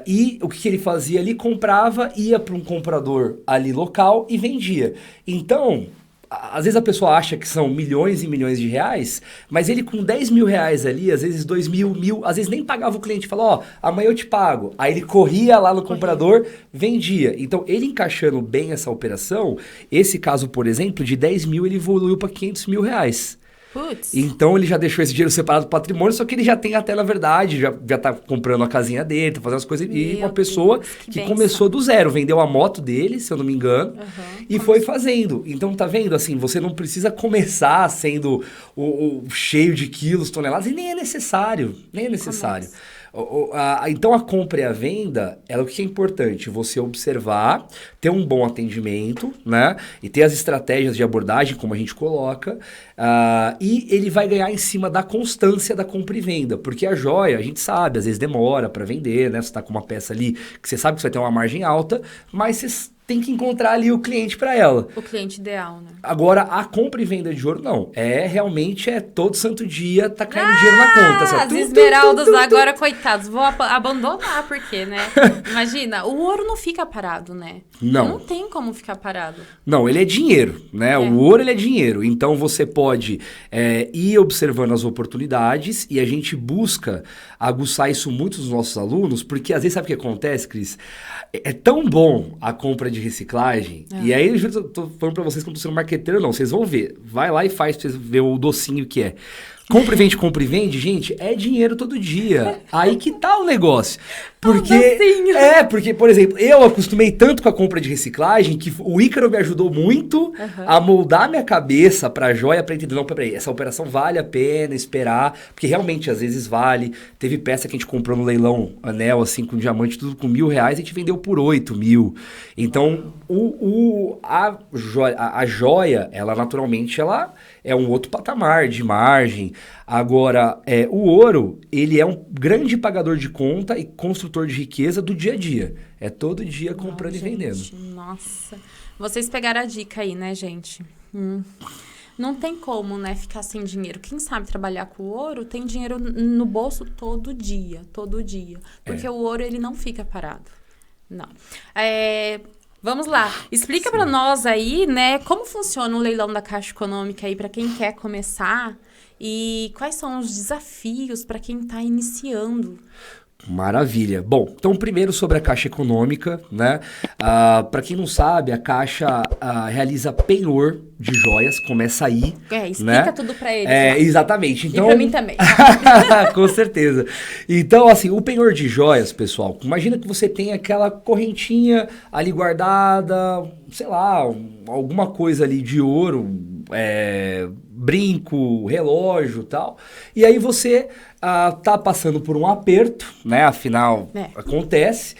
e o que ele fazia ali? Comprava, ia para um comprador ali local e vendia. Então, às vezes a pessoa acha que são milhões e milhões de reais, mas ele com 10 mil reais ali, às vezes 2 mil, às vezes nem pagava o cliente, falou, amanhã eu te pago. Aí ele corria lá no comprador, vendia. Então, ele encaixando bem essa operação, esse caso, por exemplo, de 10 mil, ele evoluiu para 500 mil reais. Putz. Então ele já deixou esse dinheiro separado do patrimônio, só que ele já tem até, na verdade, já tá comprando a casinha dele, tá fazendo as coisas. E uma pessoa que começou do zero, vendeu a moto dele, se eu não me engano, e foi fazendo. Então, tá vendo? Assim, você não precisa começar sendo o cheio de quilos, toneladas, e nem é necessário. Nem é necessário. Então, a compra e a venda, o que é importante? Você observar, ter um bom atendimento, né? E ter as estratégias de abordagem, como a gente coloca. E ele vai ganhar em cima da constância da compra e venda. Porque a joia, a gente sabe, às vezes demora para vender, né? Você tá com uma peça ali que você sabe que você vai ter uma margem alta, mas você tem que encontrar ali o cliente para ela. O cliente ideal, né? Agora, a compra e venda de ouro, não. Realmente todo santo dia tá caindo dinheiro na conta. As esmeraldas agora, coitados, vou abandonar, porque, né? Imagina, o ouro não fica parado, né? Não tem como ficar parado. Não, ele é dinheiro, né? O ouro, ele é dinheiro. Então, você pode ir observando as oportunidades e a gente busca aguçar isso muito nos nossos alunos, porque às vezes, sabe o que acontece, Cris? É tão bom a compra de reciclagem, e aí eu tô falando pra vocês que eu não tô sendo marqueteiro, não, vocês vão ver. Vai lá e faz pra vocês ver o docinho que é. Compra e vende, gente, é dinheiro todo dia. Aí que tá o negócio. Porque, porque, por exemplo, eu acostumei tanto com a compra de reciclagem que o Ícaro me ajudou muito a moldar minha cabeça pra joia, pra entender, não, peraí, essa operação vale a pena esperar, porque realmente às vezes vale. Teve peça que a gente comprou no leilão, anel assim, com diamante, tudo com R$1.000, a gente vendeu por 8 mil. Então, a joia, ela naturalmente, ela é um outro patamar de margem. Agora, o ouro, ele é um grande pagador de conta e construtor de riqueza do dia a dia. É todo dia comprando e vendendo. Nossa. Vocês pegaram a dica aí, né, gente? Não tem como, né, ficar sem dinheiro. Quem sabe trabalhar com o ouro tem dinheiro no bolso todo dia. Todo dia. Porque o ouro, ele não fica parado. Não. Vamos lá. Explica para nós aí, né, como funciona o leilão da Caixa Econômica aí para quem quer começar e quais são os desafios para quem está iniciando. Maravilha. Bom, então primeiro sobre a Caixa Econômica, né? Para quem não sabe, a Caixa realiza penhor de joias, começa aí. Explica tudo para eles. Exatamente. Então, e para mim também. Com certeza. Então, assim, o penhor de joias, pessoal, imagina que você tem aquela correntinha ali guardada, sei lá, alguma coisa ali de ouro, brinco, relógio e tal. E aí você tá passando por um aperto, né? Afinal, acontece.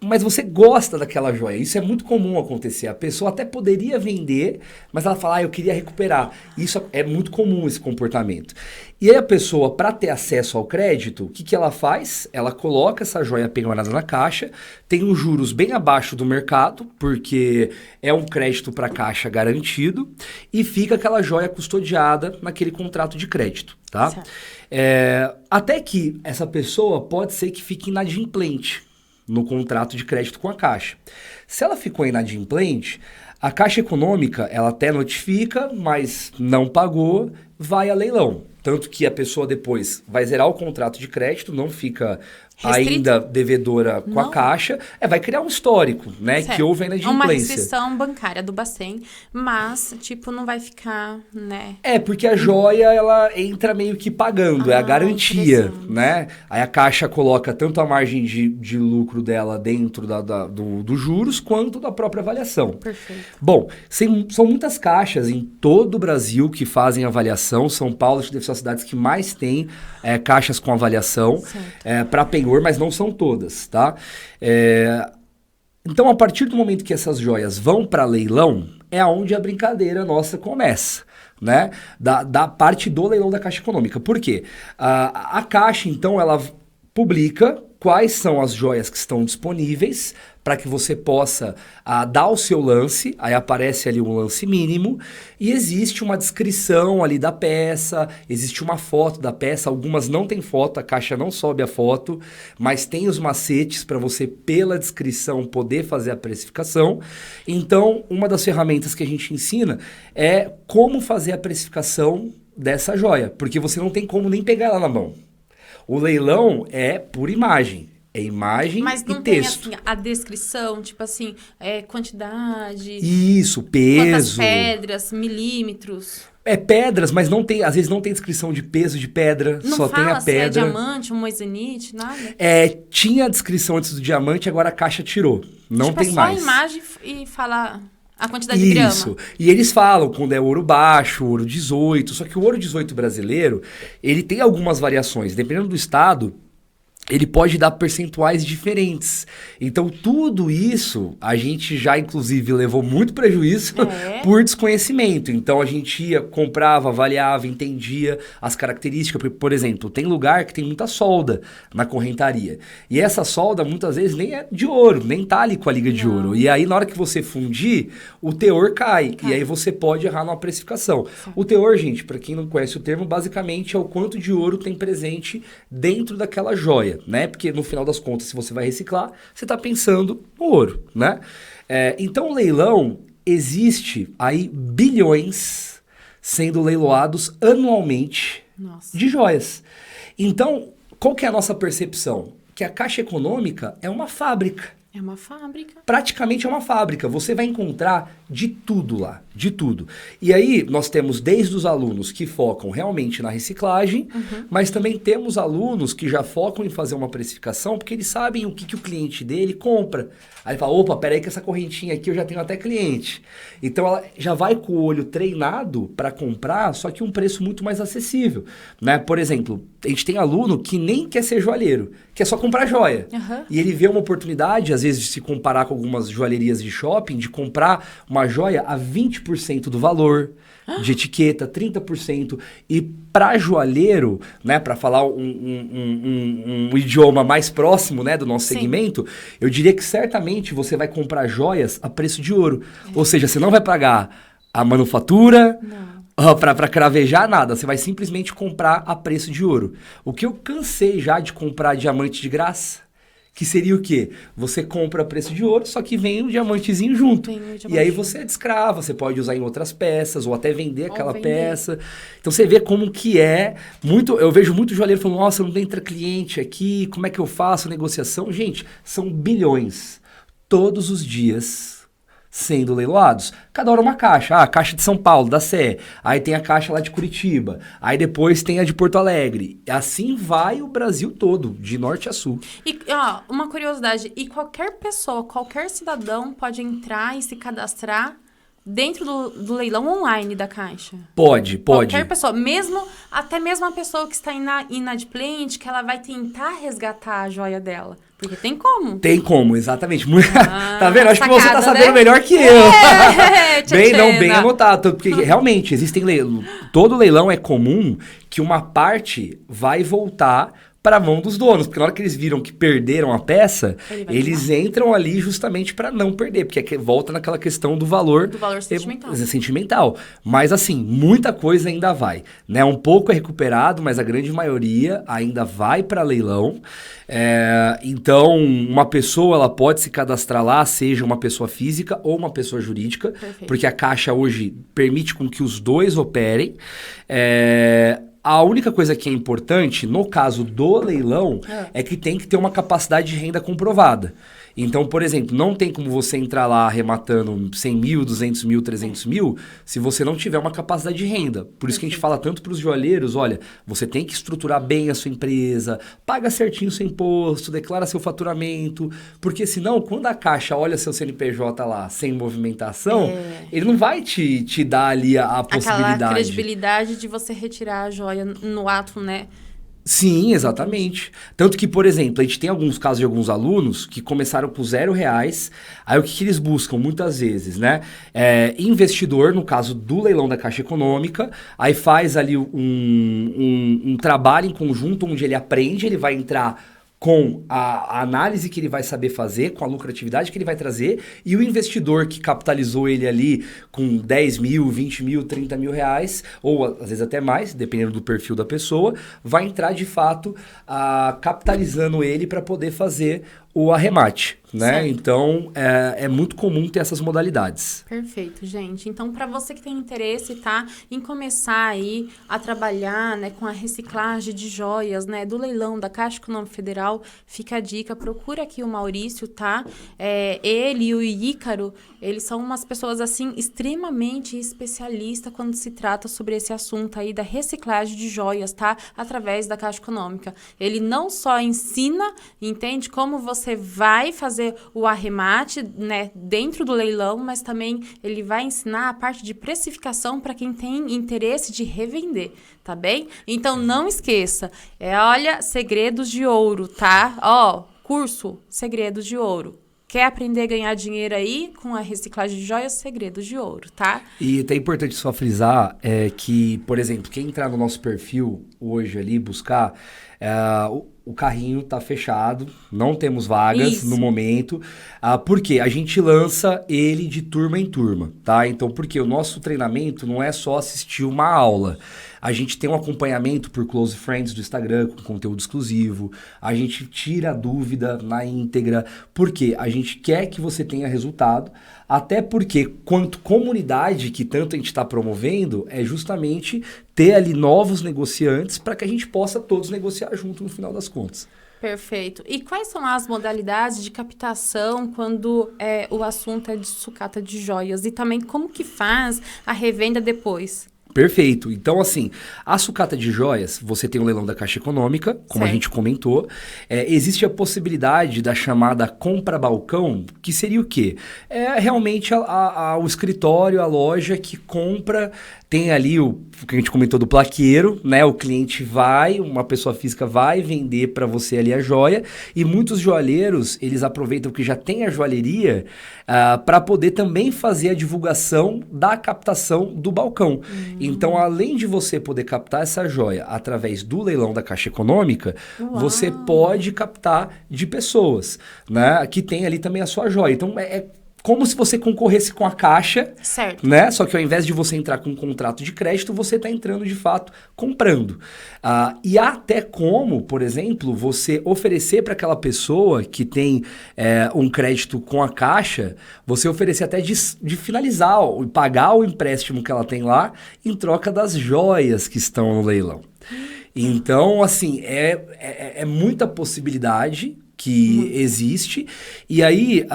Mas você gosta daquela joia. Isso é muito comum acontecer. A pessoa até poderia vender, mas ela fala, eu queria recuperar. Isso é muito comum, esse comportamento. E aí a pessoa, para ter acesso ao crédito, o que ela faz? Ela coloca essa joia penhorada na caixa, tem os juros bem abaixo do mercado, porque é um crédito para a caixa garantido, e fica aquela joia custodiada naquele contrato de crédito, tá? Até que essa pessoa pode ser que fique inadimplente no contrato de crédito com a Caixa. Se ela ficou inadimplente, a Caixa Econômica, ela até notifica, mas não pagou, vai a leilão. Tanto que a pessoa depois vai zerar o contrato de crédito, não fica ainda devedora com a Caixa, vai criar um histórico, né, que houve a inadimplência. Uma restrição bancária do Bacen, mas, não vai ficar, né? Porque a joia, ela entra meio que pagando, é a garantia, né? Aí a Caixa coloca tanto a margem de lucro dela dentro dos juros, quanto da própria avaliação. Perfeito. Bom, são muitas caixas em todo o Brasil que fazem avaliação. São Paulo deve ser as cidades que mais tem caixas com avaliação para penhor, mas não são todas, tá? Então, a partir do momento que essas joias vão para leilão, é onde a brincadeira nossa começa, né? Da parte do leilão da Caixa Econômica. Por quê? A Caixa, então, ela publica quais são as joias que estão disponíveis para que você possa dar o seu lance, aí aparece ali um lance mínimo, e existe uma descrição ali da peça, existe uma foto da peça, algumas não tem foto, a caixa não sobe a foto, mas tem os macetes para você, pela descrição, poder fazer a precificação. Então, uma das ferramentas que a gente ensina é como fazer a precificação dessa joia, porque você não tem como nem pegar ela na mão. O leilão é por imagem. É imagem Mas não e tem, texto. assim, a descrição, tipo assim, quantidade... Isso, peso. Quantas pedras, milímetros... Pedras, mas não tem, às vezes não tem descrição de peso de pedra, Não só fala tem a se é pedra. diamante, um moissanite, nada? Tinha a descrição antes do diamante, agora a caixa tirou. Não tipo, tem mais. É só a imagem e falar a quantidade de grama. Isso. E eles falam quando é ouro baixo, ouro 18, só que o ouro 18 brasileiro, ele tem algumas variações, dependendo do estado. Ele pode dar percentuais diferentes. Então, tudo isso, a gente já, inclusive, levou muito prejuízo por desconhecimento. Então, a gente ia, comprava, avaliava, entendia as características. Por exemplo, tem lugar que tem muita solda na correntaria. E essa solda, muitas vezes, nem é de ouro, nem tá ali com a liga de ouro. E aí, na hora que você fundir, o teor cai. E aí, você pode errar numa precificação. O teor, gente, para quem não conhece o termo, basicamente é o quanto de ouro tem presente dentro daquela joia. Né? Porque no final das contas, se você vai reciclar, você está pensando no ouro, né? Então, o leilão, existe aí bilhões sendo leiloados anualmente de joias. Então, qual que é a nossa percepção? Que a Caixa Econômica é uma fábrica. É uma fábrica. Praticamente é uma fábrica. Você vai encontrar de tudo lá, de tudo. E aí, nós temos desde os alunos que focam realmente na reciclagem, mas também temos alunos que já focam em fazer uma precificação, porque eles sabem o que o cliente dele compra. Aí ele fala, opa, peraí que essa correntinha aqui eu já tenho até cliente. Então, ela já vai com o olho treinado para comprar, só que um preço muito mais acessível. Né? Por exemplo, a gente tem aluno que nem quer ser joalheiro, quer só comprar joia. E ele vê uma oportunidade, às vezes, de se comparar com algumas joalherias de shopping, de comprar uma joia a 20% do valor, de etiqueta, 30%. E para joalheiro, né, para falar um idioma mais próximo, né, do nosso segmento, eu diria que certamente você vai comprar joias a preço de ouro. Ou seja, você não vai pagar a manufatura... Para cravejar, nada. Você vai simplesmente comprar a preço de ouro. O que eu cansei já de comprar diamante de graça, que seria o quê? Você compra a preço de ouro, só que vem um diamantezinho junto. E aí você descrava, você pode usar em outras peças, ou até vender aquela peça. Então você vê como que é muito... Eu vejo muito joalheiro falando, nossa, não entra cliente aqui, como é que eu faço a negociação? Gente, são bilhões todos os dias sendo leiloados. Cada hora uma caixa. A caixa de São Paulo, da CE. Aí tem a caixa lá de Curitiba. Aí depois tem a de Porto Alegre. Assim vai o Brasil todo, de norte a sul. E, uma curiosidade. E qualquer pessoa, qualquer cidadão pode entrar e se cadastrar dentro do leilão online da Caixa? Pode. Qualquer pessoa. Até mesmo a pessoa que está inadimplente, que ela vai tentar resgatar a joia dela. Porque tem como. Tem como, exatamente. Tá vendo? Acho que você tá sabendo, né? Melhor que eu. Bem anotado. Porque realmente, existem leilões. Todo leilão é comum que uma parte vai voltar para a mão dos donos, porque na hora que eles viram que perderam a peça, eles entram ali justamente para não perder, porque volta naquela questão do valor sentimental. Mas assim, muita coisa ainda vai, né? Um pouco é recuperado, mas a grande maioria ainda vai para leilão. Então, uma pessoa ela pode se cadastrar lá, seja uma pessoa física ou uma pessoa jurídica, porque a Caixa hoje permite com que os dois operem. A única coisa que é importante, no caso do leilão, é que tem que ter uma capacidade de renda comprovada. Então, por exemplo, não tem como você entrar lá arrematando 100 mil, 200 mil, 300 mil, se você não tiver uma capacidade de renda. Por isso que a gente fala tanto para os joalheiros, olha, você tem que estruturar bem a sua empresa, paga certinho o seu imposto, declara seu faturamento, porque senão, quando a Caixa olha seu CNPJ lá sem movimentação, ele não vai te dar ali a possibilidade. Aquela credibilidade de você retirar a joia no ato, né? Sim, exatamente. Tanto que, por exemplo, a gente tem alguns casos de alguns alunos que começaram com R$0. Aí o que eles buscam muitas vezes, né? Investidor, no caso do leilão da Caixa Econômica, aí faz ali um trabalho em conjunto onde ele aprende, ele vai entrar com a análise que ele vai saber fazer, com a lucratividade que ele vai trazer, e o investidor que capitalizou ele ali com 10 mil, 20 mil, 30 mil reais, ou às vezes até mais, dependendo do perfil da pessoa, vai entrar de fato capitalizando ele para poder fazer o arremate, né? Certo. Então, é muito comum ter essas modalidades. Perfeito, gente. Então, para você que tem interesse, tá, em começar aí a trabalhar, né, com a reciclagem de joias, né, do leilão da Caixa Econômica Federal, fica a dica, procura aqui o Maurício, tá? Ele e o Ícaro, eles são umas pessoas, assim, extremamente especialistas quando se trata sobre esse assunto aí da reciclagem de joias, tá? Através da Caixa Econômica. Ele não só ensina, entende, como você vai fazer o arremate, né, dentro do leilão, mas também ele vai ensinar a parte de precificação para quem tem interesse de revender, tá bem? Então, não esqueça, olha, Segredos de Ouro, tá? Ó, curso Segredos de Ouro. Quer aprender a ganhar dinheiro aí com a reciclagem de joias? Segredos de Ouro, tá? E até é importante só frisar que, por exemplo, quem entrar no nosso perfil hoje ali, buscar, o carrinho tá fechado, não temos vagas no momento, porque a gente lança ele de turma em turma, tá? Então, porque o nosso treinamento não é só assistir uma aula. A gente tem um acompanhamento por close friends do Instagram, com conteúdo exclusivo. A gente tira a dúvida na íntegra, porque a gente quer que você tenha resultado, até porque, quanto comunidade que tanto a gente está promovendo, é justamente ter ali novos negociantes para que a gente possa todos negociar junto no final das contas. Perfeito. E quais são as modalidades de captação quando o assunto é de sucata de joias? E também como que faz a revenda depois? Perfeito. Então, assim, a sucata de joias, você tem o leilão da Caixa Econômica, como a gente comentou. Existe a possibilidade da chamada compra-balcão, que seria o quê? É realmente o escritório, a loja que compra. Tem ali o que a gente comentou do plaqueiro, né? O cliente uma pessoa física vai vender para você ali a joia, e muitos joalheiros, eles aproveitam que já tem a joalheria para poder também fazer a divulgação da captação do balcão. Então, além de você poder captar essa joia através do leilão da Caixa Econômica, você pode captar de pessoas, né? Que tem ali também a sua joia. Então, como se você concorresse com a Caixa, certo, né? Só que ao invés de você entrar com um contrato de crédito, você está entrando de fato comprando. E até como, por exemplo, você oferecer para aquela pessoa que tem um crédito com a Caixa, você oferecer até de finalizar, pagar o empréstimo que ela tem lá em troca das joias que estão no leilão. Então, assim, é muita possibilidade que existe. E aí,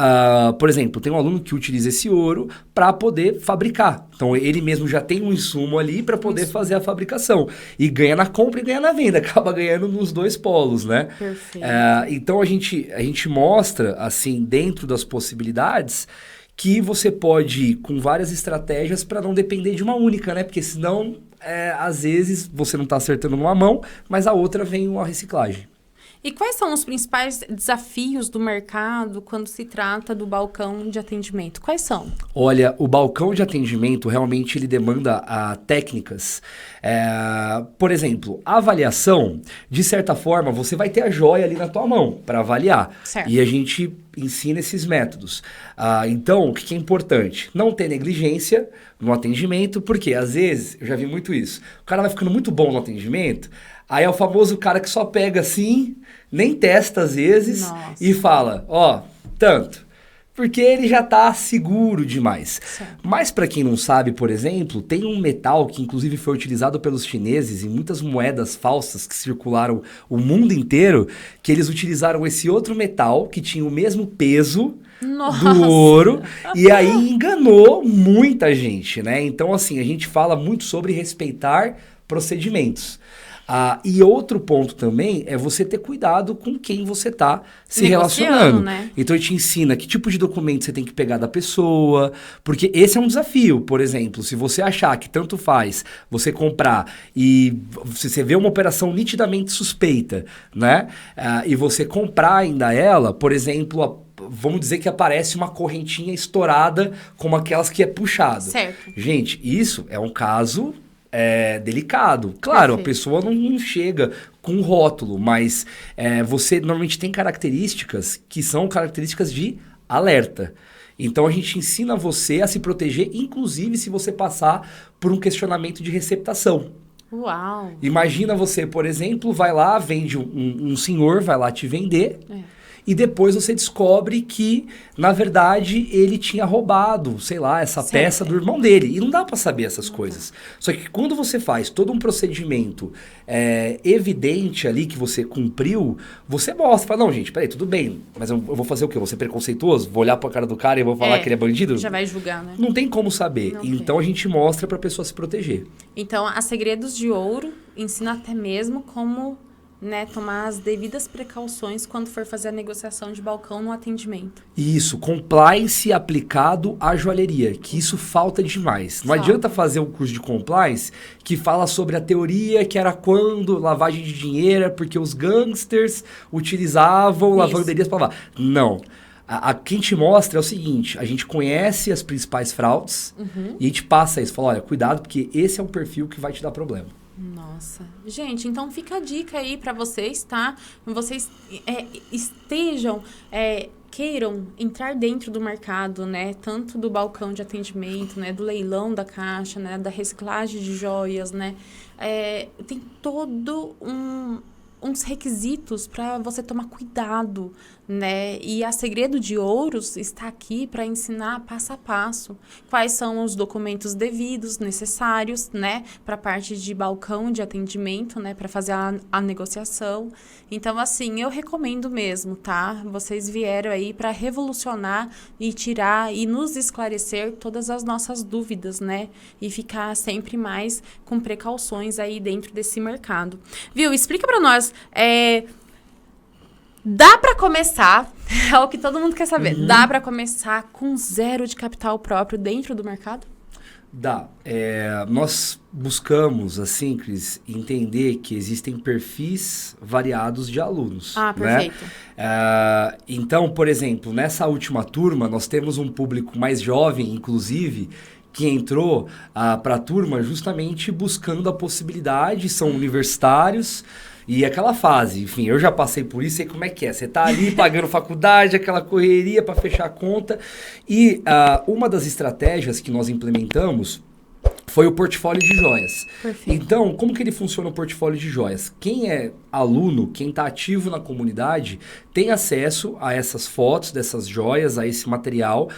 por exemplo, tem um aluno que utiliza esse ouro para poder fabricar. Então, ele mesmo já tem um insumo ali para poder fazer a fabricação. E ganha na compra e ganha na venda. Acaba ganhando nos dois polos, né? Perfeito. Então, a gente mostra, assim, dentro das possibilidades, que você pode ir com várias estratégias para não depender de uma única, né? Porque senão, às vezes, você não está acertando numa mão, mas a outra vem uma reciclagem. E quais são os principais desafios do mercado quando se trata do balcão de atendimento? Quais são? Olha, o balcão de atendimento realmente ele demanda técnicas. Por exemplo, a avaliação, de certa forma, você vai ter a joia ali na tua mão para avaliar. Certo. E a gente ensina esses métodos. Então, o que é importante? Não ter negligência no atendimento, porque às vezes, eu já vi muito isso, o cara vai ficando muito bom no atendimento, aí é o famoso cara que só pega assim, nem testa às vezes, e fala, tanto. Porque ele já está seguro demais. Certo. Mas para quem não sabe, por exemplo, tem um metal que inclusive foi utilizado pelos chineses em muitas moedas falsas que circularam o mundo inteiro, que eles utilizaram esse outro metal que tinha o mesmo peso do ouro, e aí enganou muita gente, né? Então, assim, a gente fala muito sobre respeitar procedimentos. E outro ponto também é você ter cuidado com quem você está se relacionando. Né? Então, ele te ensina que tipo de documento você tem que pegar da pessoa, porque esse é um desafio. Por exemplo, se você achar que tanto faz você comprar e você vê uma operação nitidamente suspeita, né? E você comprar ainda ela, por exemplo, vamos dizer que aparece uma correntinha estourada como aquelas que é puxado. Certo. Gente, isso é um caso delicado. Claro, Perfeito. a pessoa não chega com um rótulo, mas você normalmente tem características que são características de alerta. Então a gente ensina você a se proteger, inclusive se você passar por um questionamento de receptação. Uau! Imagina você, por exemplo, vai lá, vende um senhor, vai lá te vender. E depois você descobre que, na verdade, ele tinha roubado, sei lá, essa peça do irmão dele. E não dá pra saber essas coisas. Só que quando você faz todo um procedimento evidente ali que você cumpriu, você mostra. Fala, não, gente, peraí, tudo bem. Mas eu vou fazer o quê? Eu vou ser preconceituoso? Vou olhar pra cara do cara e vou falar que ele é bandido? Já vai julgar, né? Não tem como saber. Então a gente mostra pra pessoa se proteger. Então, a Segredos de Ouro ensina até mesmo como... né, tomar as devidas precauções quando for fazer a negociação de balcão no atendimento. Isso, compliance aplicado à joalheria, que isso falta demais. Não adianta fazer um curso de compliance que fala sobre a teoria que era quando lavagem de dinheiro é porque os gangsters utilizavam lavanderias para lavar. Não. Quem te mostra é o seguinte, a gente conhece as principais fraudes e a gente passa isso, fala, olha, cuidado porque esse é um perfil que vai te dar problema. Nossa. Gente, então fica a dica aí pra vocês, tá? Vocês queiram entrar dentro do mercado, né? Tanto do balcão de atendimento, né? Do leilão da caixa, né? Da reciclagem de joias, né? Tem todo uns requisitos para você tomar cuidado, né? E a Segredo de Ouros está aqui para ensinar passo a passo quais são os documentos devidos, necessários, né? Para a parte de balcão de atendimento, né? Para fazer a negociação. Então, assim, eu recomendo mesmo, tá? Vocês vieram aí para revolucionar e tirar e nos esclarecer todas as nossas dúvidas, né? E ficar sempre mais com precauções aí dentro desse mercado. Viu? Explica para nós. Dá para começar, é o que todo mundo quer saber, dá para começar com 0 de capital próprio dentro do mercado? Dá. Nós buscamos, assim, Cris, entender que existem perfis variados de alunos. Ah, perfeito. Né? Então, por exemplo, nessa última turma, nós temos um público mais jovem, inclusive, que entrou para a turma justamente buscando a possibilidade, são universitários. E aquela fase, enfim, eu já passei por isso, sei como é que é. Você tá ali pagando faculdade, aquela correria para fechar a conta. E uma das estratégias que nós implementamos foi o portfólio de joias. Perfeito. Então, como que ele funciona o portfólio de joias? Quem é aluno, quem está ativo na comunidade, tem acesso a essas fotos dessas joias, a esse material,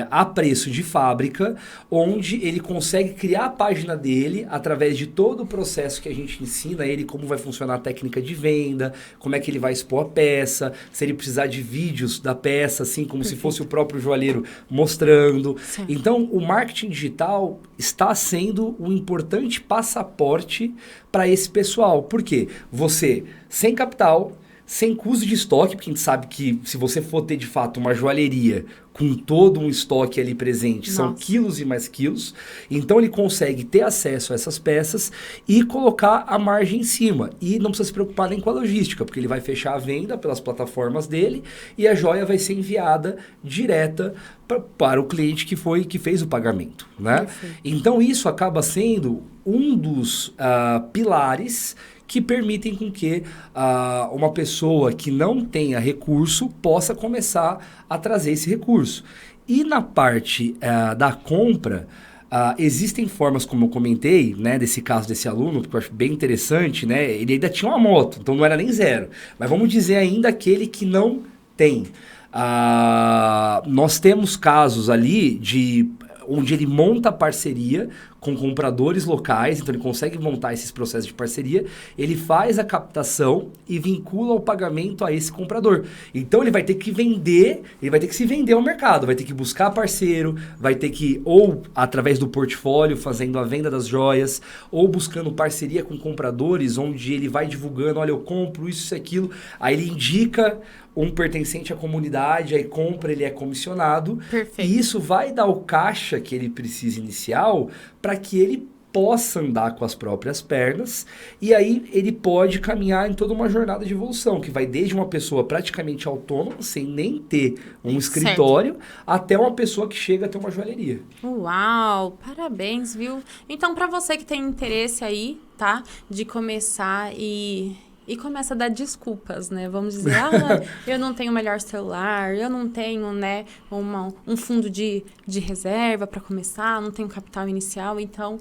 a preço de fábrica, onde ele consegue criar a página dele através de todo o processo que a gente ensina ele, como vai funcionar a técnica de venda, como é que ele vai expor a peça, se ele precisar de vídeos da peça, assim como se fosse o próprio joalheiro mostrando. Sim. Então, o marketing digital está sendo um importante passaporte para esse pessoal. Por quê? Você, sem capital, sem custo de estoque, porque a gente sabe que se você for ter de fato uma joalheria com todo um estoque ali presente, são quilos e mais quilos, então ele consegue ter acesso a essas peças e colocar a margem em cima. E não precisa se preocupar nem com a logística, porque ele vai fechar a venda pelas plataformas dele e a joia vai ser enviada direta para o cliente que fez o pagamento, né? Então isso acaba sendo um dos pilares que permitem com que uma pessoa que não tenha recurso possa começar a trazer esse recurso. E na parte da compra, existem formas, como eu comentei, né, desse caso desse aluno, que eu acho bem interessante, né? Ele ainda tinha uma moto, então não era nem 0. Mas vamos dizer ainda aquele que não tem. Nós temos casos ali onde ele monta parceria com compradores locais, então ele consegue montar esses processos de parceria, ele faz a captação e vincula o pagamento a esse comprador. Então ele vai ter que vender, ele vai ter que se vender ao mercado, vai ter que buscar parceiro, vai ter que, ou através do portfólio, fazendo a venda das joias, ou buscando parceria com compradores, onde ele vai divulgando, olha, eu compro isso e aquilo, aí ele indica um pertencente à comunidade, aí compra, ele é comissionado. Perfeito. E isso vai dar o caixa que ele precisa inicial para que ele possa andar com as próprias pernas, e aí ele pode caminhar em toda uma jornada de evolução, que vai desde uma pessoa praticamente autônoma, sem nem ter um escritório, até uma pessoa que chega a ter uma joalheria. Uau, parabéns, viu? Então, para você que tem interesse aí, tá, de começar e começa a dar desculpas, né? Vamos dizer, eu não tenho o melhor celular, eu não tenho, né, um fundo de reserva para começar, não tenho capital inicial, então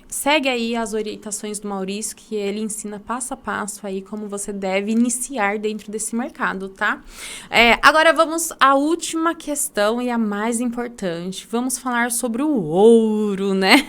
segue aí as orientações do Maurício, que ele ensina passo a passo aí como você deve iniciar dentro desse mercado, tá? Agora vamos à última questão e a mais importante. Vamos falar sobre o ouro, né?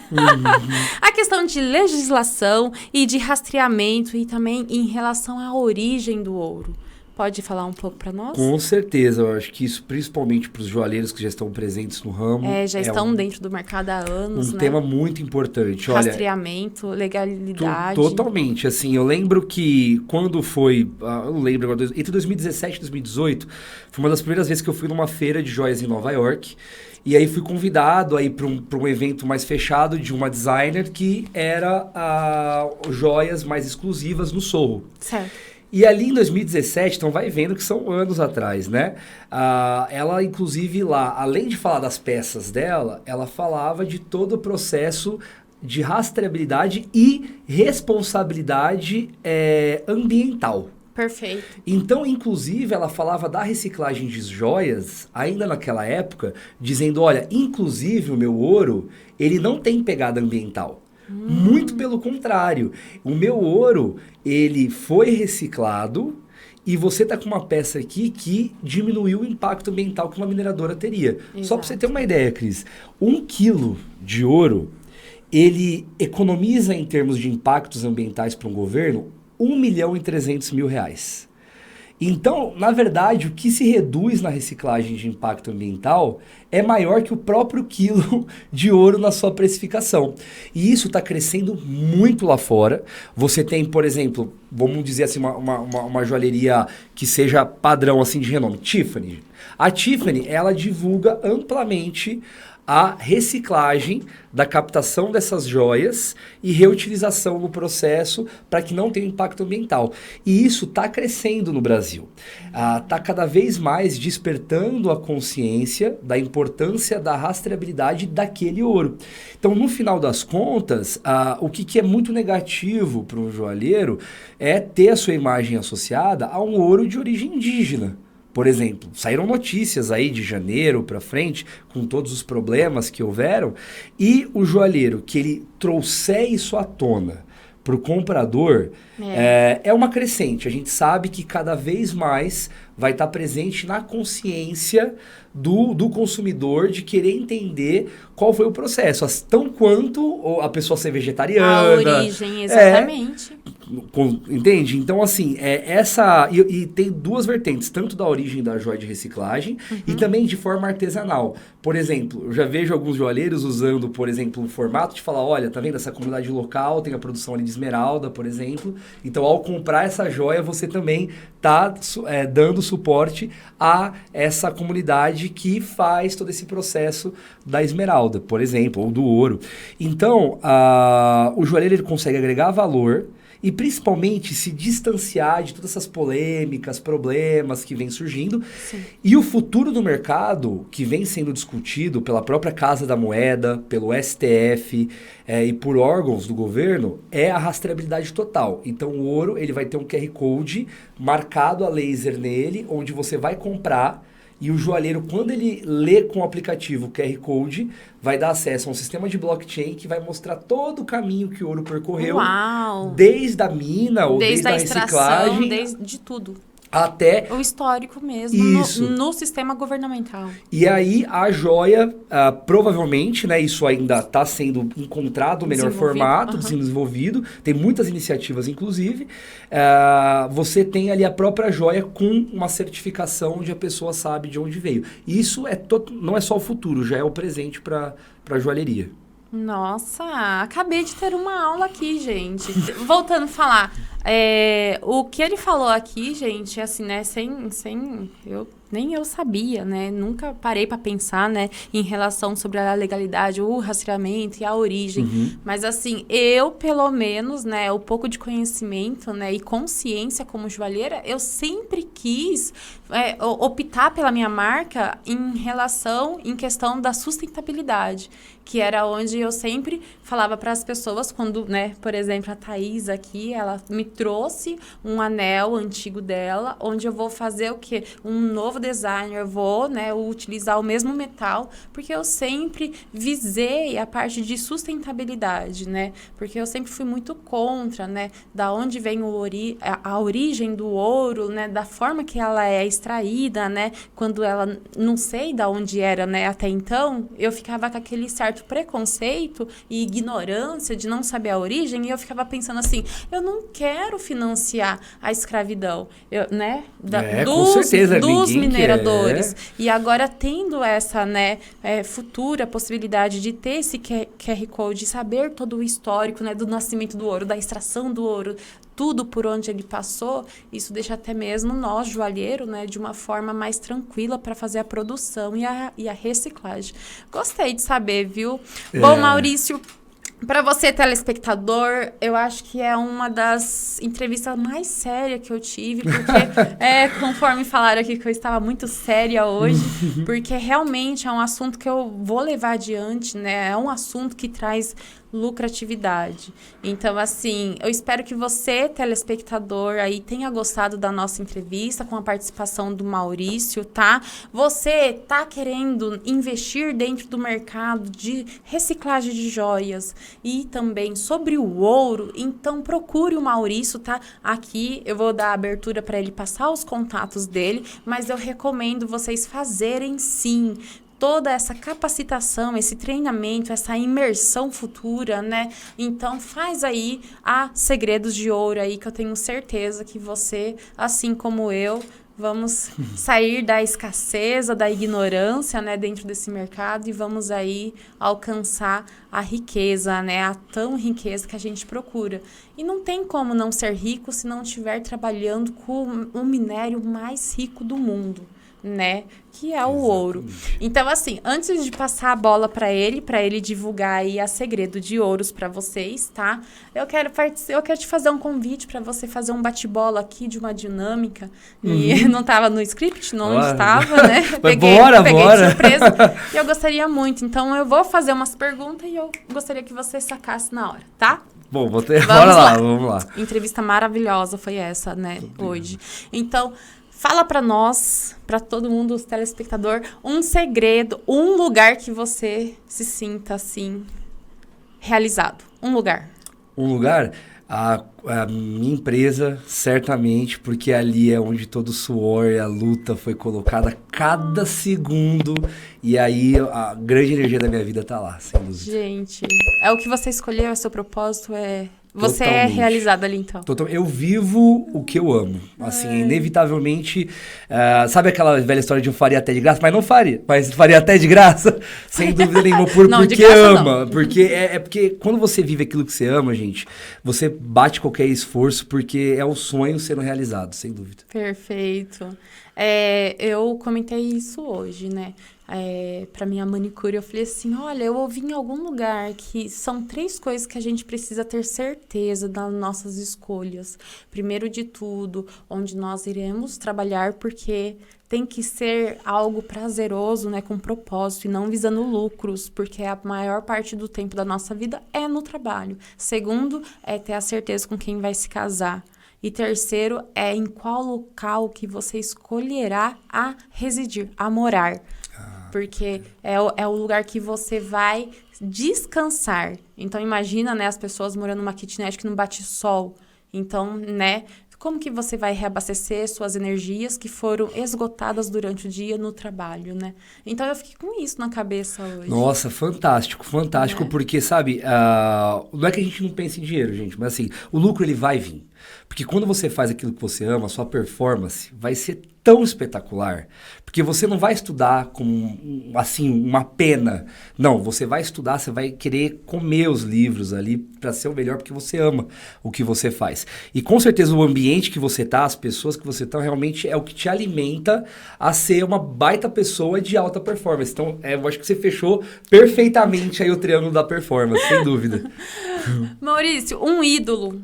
A questão de legislação e de rastreamento e também em relação à origem do ouro. Pode falar um pouco para nós? Com certeza, eu acho que isso, principalmente para os joalheiros que já estão presentes no ramo... já estão dentro do mercado há anos, né? Um tema muito importante. Rastreamento, legalidade... Totalmente, assim, eu lembro que quando foi... eu não lembro agora, entre 2017 e 2018, foi uma das primeiras vezes que eu fui numa feira de joias em Nova York, e aí fui convidado aí para um evento mais fechado de uma designer que era joias mais exclusivas no Soho. Certo. E ali em 2017, então vai vendo que são anos atrás, né? Ela, inclusive, lá, além de falar das peças dela, ela falava de todo o processo de rastreabilidade e responsabilidade ambiental. Perfeito. Então, inclusive, ela falava da reciclagem de joias, ainda naquela época, dizendo, olha, inclusive o meu ouro, ele não tem pegada ambiental. Muito pelo contrário. O meu ouro, ele foi reciclado e você tá com uma peça aqui que diminuiu o impacto ambiental que uma mineradora teria. Exato. Só para você ter uma ideia, Cris, 1 quilo de ouro, ele economiza em termos de impactos ambientais para um governo R$1.300.000. Então, na verdade, o que se reduz na reciclagem de impacto ambiental é maior que o próprio quilo de ouro na sua precificação. E isso está crescendo muito lá fora. Você tem, por exemplo, vamos dizer assim, uma joalheria que seja padrão assim de renome, Tiffany. A Tiffany, ela divulga amplamente a reciclagem da captação dessas joias e reutilização no processo para que não tenha impacto ambiental. E isso está crescendo no Brasil. Está cada vez mais despertando a consciência da importância da rastreabilidade daquele ouro. Então, no final das contas, o que é muito negativo para um joalheiro é ter a sua imagem associada a um ouro de origem indígena. Por exemplo, saíram notícias aí de janeiro para frente, com todos os problemas que houveram, e o joalheiro que ele trouxer isso à tona para o comprador é uma crescente. A gente sabe que cada vez mais vai estar presente na consciência do consumidor de querer entender qual foi o processo, tão quanto a pessoa ser vegetariana. A origem, exatamente. Entende? Então, assim, e tem duas vertentes, tanto da origem da joia de reciclagem e também de forma artesanal. Por exemplo, eu já vejo alguns joalheiros usando, por exemplo, o formato de falar, olha, tá vendo essa comunidade local, tem a produção ali de esmeralda, por exemplo. Então, ao comprar essa joia, você também tá dando suporte a essa comunidade que faz todo esse processo da esmeralda, por exemplo, ou do ouro. Então, o joalheiro ele consegue agregar valor e principalmente se distanciar de todas essas polêmicas, problemas que vêm surgindo. Sim. E o futuro do mercado, que vem sendo discutido pela própria Casa da Moeda, pelo STF e por órgãos do governo, é a rastreabilidade total. Então o ouro ele vai ter um QR Code marcado a laser nele, onde você vai comprar. E o joalheiro, quando ele lê com o aplicativo o QR Code, vai dar acesso a um sistema de blockchain que vai mostrar todo o caminho que o ouro percorreu. Uau. Desde a mina ou desde a reciclagem. Desde tudo. Até o histórico mesmo no sistema governamental. E aí a joia, provavelmente, né, isso ainda está sendo encontrado o melhor formato, desenvolvido, tem muitas iniciativas, inclusive. Você tem ali a própria joia com uma certificação onde a pessoa sabe de onde veio. Isso não é só o futuro, já é o presente para a joalheria. Nossa, acabei de ter uma aula aqui, gente. Voltando a falar, O que ele falou aqui, gente, assim, né, nem eu sabia, né? Nunca parei para pensar, né, em relação sobre a legalidade, o rastreamento e a origem. Mas, assim, eu, pelo menos, né, o pouco de conhecimento, né, e consciência como joalheira, eu sempre quis optar pela minha marca em questão da sustentabilidade, que era onde eu sempre falava para as pessoas quando, né, por exemplo, a Thaís aqui, ela me trouxe um anel antigo dela, onde eu vou fazer o quê? Um novo design, eu vou, né, utilizar o mesmo metal, porque eu sempre visei a parte de sustentabilidade, né? Porque eu sempre fui muito contra, né, da onde vem a origem do ouro, né, da forma que ela é extraída, né? Quando ela não sei da onde era, né, até então, eu ficava com aquele certo preconceito e ignorância de não saber a origem, e eu ficava pensando assim, eu não quero financiar a escravidão, né? Com certeza, dos mineradores. Quer. E agora tendo essa, né, futura possibilidade de ter esse QR Code, de saber todo o histórico, né, do nascimento do ouro, da extração do ouro, tudo por onde ele passou, isso deixa até mesmo nós, joalheiro, né, de uma forma mais tranquila para fazer a produção e a reciclagem. Gostei de saber, viu? Bom, Maurício, para você, telespectador, eu acho que é uma das entrevistas mais sérias que eu tive, porque, conforme falaram aqui que eu estava muito séria hoje, porque realmente é um assunto que eu vou levar adiante, né? É um assunto que traz lucratividade. Então, assim, eu espero que você, telespectador, aí tenha gostado da nossa entrevista com a participação do Maurício, tá? Você tá querendo investir dentro do mercado de reciclagem de joias e também sobre o ouro, então procure o Maurício, tá? Aqui eu vou dar abertura para ele passar os contatos dele, mas eu recomendo vocês fazerem sim toda essa capacitação, esse treinamento, essa imersão futura, né? Então, faz aí a Segredos de Ouro aí, que eu tenho certeza que você, assim como eu, vamos sair da escassez, da ignorância, né, dentro desse mercado e vamos aí alcançar a riqueza, né, a tão riqueza que a gente procura. E não tem como não ser rico se não estiver trabalhando com o minério mais rico do mundo, né, que é o ouro. Então, assim, antes de passar a bola para ele divulgar aí a Segredo de Ouros para vocês, tá? Eu quero te fazer um convite para você fazer um bate-bola aqui de uma dinâmica. E não estava no script, não estava, né? Peguei de surpresa. E eu gostaria muito. Então, eu vou fazer umas perguntas e eu gostaria que você sacasse na hora, tá? Bom, vamos lá. Entrevista maravilhosa foi essa, né, hoje. Então, fala para nós, para todo mundo, os telespectadores, um segredo, um lugar que você se sinta, assim, realizado. Um lugar. Um lugar? A minha empresa, certamente, porque ali é onde todo o suor e a luta foi colocada cada segundo. E aí a grande energia da minha vida tá lá, sem dúvida. Gente, é o que você escolheu, é seu propósito, Você totalmente. É realizado ali, então. Eu vivo o que eu amo. Assim, inevitavelmente... sabe aquela velha história de eu faria até de graça? Mas não faria. Mas faria até de graça, sem dúvida nenhuma. Porque ama. Não. Porque porque quando você vive aquilo que você ama, gente, você bate qualquer esforço porque é o sonho sendo realizado, sem dúvida. Perfeito. Eu comentei isso hoje, né? Para minha manicure, eu falei assim, olha, eu ouvi em algum lugar que são 3 coisas que a gente precisa ter certeza das nossas escolhas. Primeiro de tudo, onde nós iremos trabalhar, porque tem que ser algo prazeroso, né, com propósito e não visando lucros, porque a maior parte do tempo da nossa vida é no trabalho. Segundo, é ter a certeza com quem vai se casar. E terceiro, é em qual local que você escolherá a residir, a morar. Porque é o lugar que você vai descansar. Então, imagina, né, as pessoas morando numa kitnet que não bate sol. Então, né, como que você vai reabastecer suas energias que foram esgotadas durante o dia no trabalho, né? Então, eu fiquei com isso na cabeça hoje. Nossa, fantástico, porque, sabe, não é que a gente não pense em dinheiro, gente, mas assim, o lucro ele vai vir. Porque quando você faz aquilo que você ama, a sua performance vai ser tão espetacular. Porque você não vai estudar com, assim, uma pena. Não, você vai estudar, você vai querer comer os livros ali para ser o melhor, porque você ama o que você faz. E com certeza o ambiente que você tá, as pessoas que você tá, realmente é o que te alimenta a ser uma baita pessoa de alta performance. Então, eu acho que você fechou perfeitamente aí o triângulo da performance, sem dúvida. Maurício, um ídolo.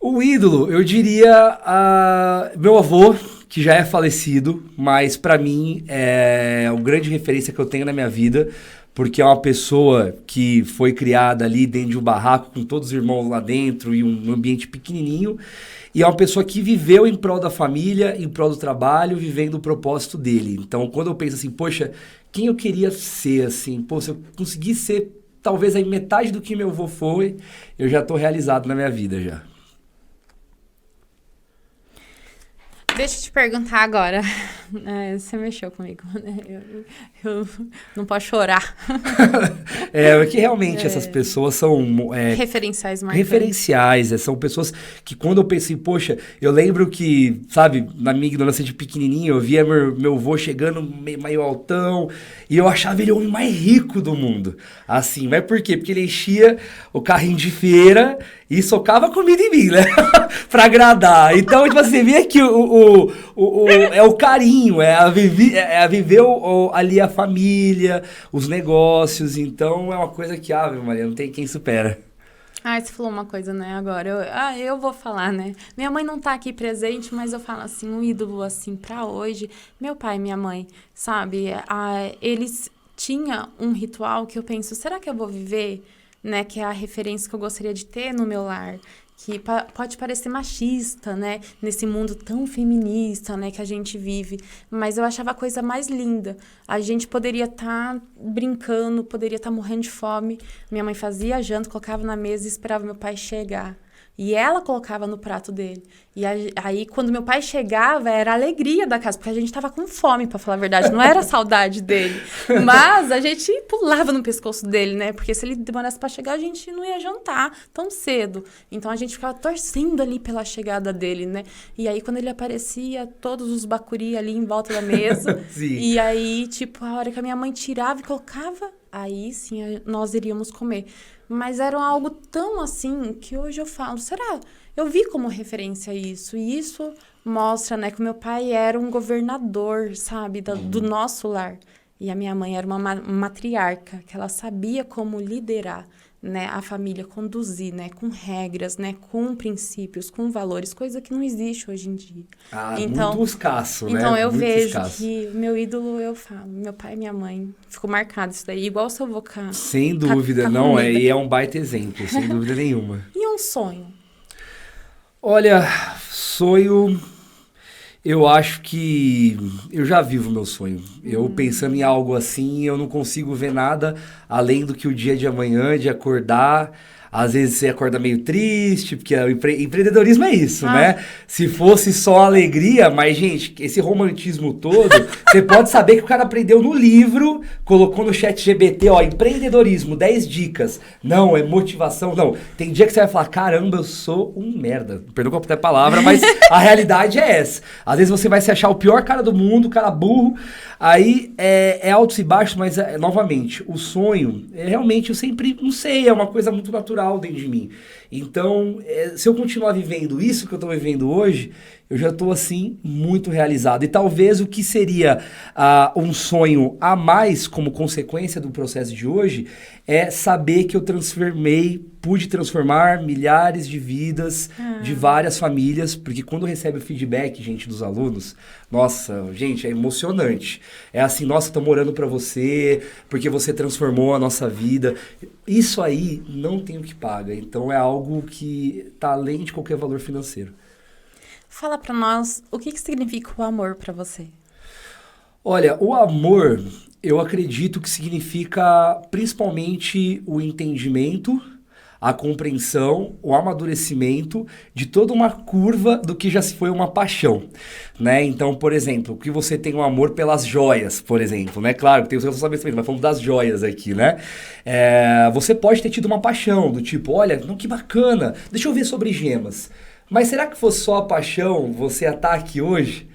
O ídolo, eu diria meu avô, que já é falecido, mas pra mim é uma grande referência que eu tenho na minha vida, porque é uma pessoa que foi criada ali dentro de um barraco com todos os irmãos lá dentro e um ambiente pequenininho, e é uma pessoa que viveu em prol da família, em prol do trabalho, vivendo o propósito dele. Então, quando eu penso assim, poxa, quem eu queria ser, assim, pô, se eu conseguisse ser talvez aí metade do que meu avô foi, eu já tô realizado na minha vida já. Deixa eu te perguntar agora. Você mexeu comigo, né? Eu não posso chorar. Que realmente essas pessoas são... referenciais marcantes. Referenciais, são pessoas que quando eu pensei, poxa, eu lembro que, sabe, na minha ignorância de pequenininho, eu via meu avô chegando meio altão, e eu achava ele o homem mais rico do mundo. Assim, mas por quê? Porque ele enchia o carrinho de feira e socava comida em mim, né? Pra agradar. Então, tipo assim, você vê que é o carinho, viver ali a família, os negócios. Então, é uma coisa que, Ave Maria, não tem quem supera. Você falou uma coisa, né, agora. Eu vou falar, né? Minha mãe não tá aqui presente, mas eu falo assim, um ídolo, assim, pra hoje. Meu pai e minha mãe, sabe? Eles tinham um ritual que eu penso, será que eu vou viver? Né, que é a referência que eu gostaria de ter no meu lar, que pode parecer machista, né, nesse mundo tão feminista, né, que a gente vive, mas eu achava a coisa mais linda. A gente poderia estar brincando, poderia estar morrendo de fome. Minha mãe fazia a janta, colocava na mesa e esperava meu pai chegar. E ela colocava no prato dele. E aí, quando meu pai chegava, era a alegria da casa, porque a gente tava com fome, pra falar a verdade. Não era a saudade dele. Mas a gente pulava no pescoço dele, né? Porque se ele demorasse pra chegar, a gente não ia jantar tão cedo. Então, a gente ficava torcendo ali pela chegada dele, né? E aí, quando ele aparecia, todos os bacuri ali em volta da mesa. Sim. E aí, tipo, a hora que a minha mãe tirava e colocava, aí sim, nós iríamos comer. Mas era algo tão assim que hoje eu falo, será? Eu vi como referência isso. E isso mostra, né, que o meu pai era um governador, sabe, do nosso lar. E a minha mãe era uma matriarca, que ela sabia como liderar, né, a família, conduzir, né, com regras, né, com princípios, com valores, coisa que não existe hoje em dia. Então, muito escasso, né? Então eu muito vejo escasso. que meu ídolo, eu falo, meu pai e minha mãe, ficou marcado isso daí, igual se eu vou cá. Sem dúvida, não, é um baita exemplo, sem dúvida nenhuma. E um sonho? Olha, sonho... Eu acho que eu já vivo meu sonho. Eu pensando em algo assim, eu não consigo ver nada além do que o dia de amanhã, de acordar. Às vezes você acorda meio triste, porque o empreendedorismo é isso, né? Se fosse só alegria, mas, gente, esse romantismo todo, você pode saber que o cara aprendeu no livro, colocou no chat GPT, empreendedorismo, 10 dicas. Não, é motivação, não. Tem dia que você vai falar, caramba, eu sou um merda. Perdão qualquer palavra, mas a realidade é essa. Às vezes você vai se achar o pior cara do mundo, cara burro. Aí é altos e baixos, mas, novamente, o sonho, realmente, eu sempre, não sei, é uma coisa muito natural dentro de mim. Então, se eu continuar vivendo isso que eu estou vivendo hoje, eu já estou, assim, muito realizado. E talvez o que seria um sonho a mais como consequência do processo de hoje é saber que eu pude transformar milhares de vidas de várias famílias, porque quando recebe o feedback, gente, dos alunos, nossa, gente, é emocionante. É assim, nossa, estamos orando para você, porque você transformou a nossa vida. Isso aí não tem o que paga. Então, é algo que está além de qualquer valor financeiro. Fala pra nós, o que significa o amor pra você? Olha, o amor, eu acredito que significa principalmente o entendimento, a compreensão, o amadurecimento de toda uma curva do que já se foi uma paixão, né? Então, por exemplo, que você tem um amor pelas joias, por exemplo, né? Claro, tem o seu relacionamento, mas falando das joias aqui, né? Você pode ter tido uma paixão do tipo, olha, não, que bacana, deixa eu ver sobre gemas. Mas será que fosse só a paixão, você ia estar aqui hoje?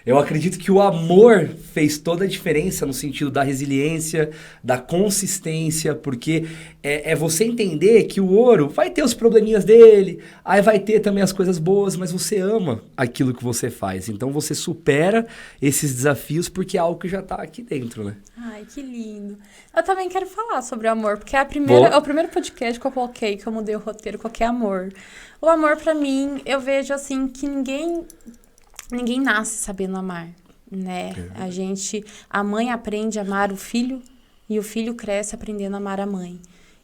Eu acredito que o amor fez toda a diferença no sentido da resiliência, da consistência, porque é você entender que o ouro vai ter os probleminhas dele, aí vai ter também as coisas boas, mas você ama aquilo que você faz. Então você supera esses desafios porque é algo que já está aqui dentro, né? Ai, que lindo. Eu também quero falar sobre o amor, porque é o primeiro podcast que eu coloquei, que eu mudei o roteiro, qualquer amor. O amor, pra mim, eu vejo assim que ninguém nasce sabendo amar, né? A mãe aprende a amar o filho e o filho cresce aprendendo a amar a mãe.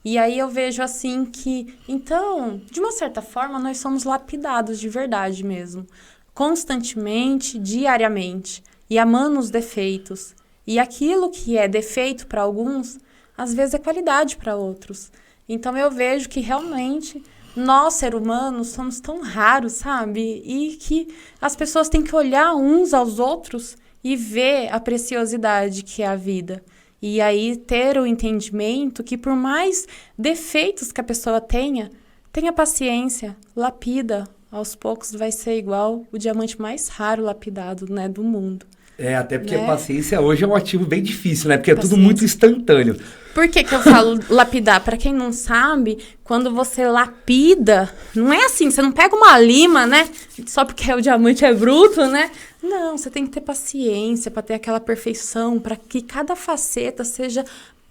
E aí eu vejo assim que, então, de uma certa forma, nós somos lapidados de verdade mesmo, constantemente, diariamente, e amando os defeitos. E aquilo que é defeito para alguns, às vezes é qualidade para outros. Então eu vejo que realmente nós, seres humanos, somos tão raros, sabe? E que as pessoas têm que olhar uns aos outros e ver a preciosidade que é a vida. E aí ter o entendimento que por mais defeitos que a pessoa tenha paciência, lapida. Aos poucos vai ser igual o diamante mais raro lapidado, né, do mundo. Até porque a paciência hoje é um ativo bem difícil, né? Porque é Paciência. tudo muito instantâneo. Por que eu falo lapidar? Para quem não sabe, quando você lapida, não é assim, você não pega uma lima, né? Só porque o diamante é bruto, né? Não, você tem que ter paciência para ter aquela perfeição, para que cada faceta seja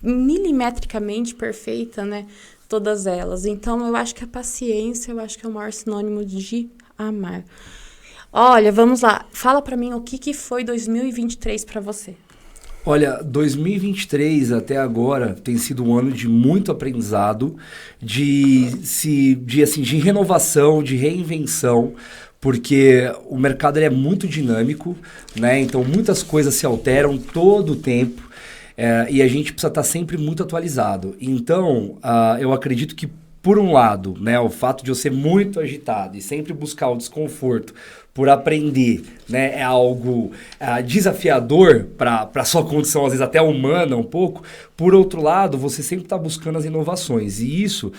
milimetricamente perfeita, né? Todas elas. Então, eu acho que a paciência, eu acho que é o maior sinônimo de amar. Olha, vamos lá. Fala pra mim o que foi 2023 pra você. Olha, 2023 até agora tem sido um ano de muito aprendizado, de renovação, de reinvenção, porque o mercado ele é muito dinâmico, né? Então muitas coisas se alteram todo o tempo e a gente precisa estar sempre muito atualizado. Então, eu acredito que por um lado, né, o fato de eu ser muito agitado e sempre buscar o desconforto por aprender, né, é algo desafiador para a sua condição, às vezes até humana um pouco. Por outro lado, você sempre está buscando as inovações. E isso,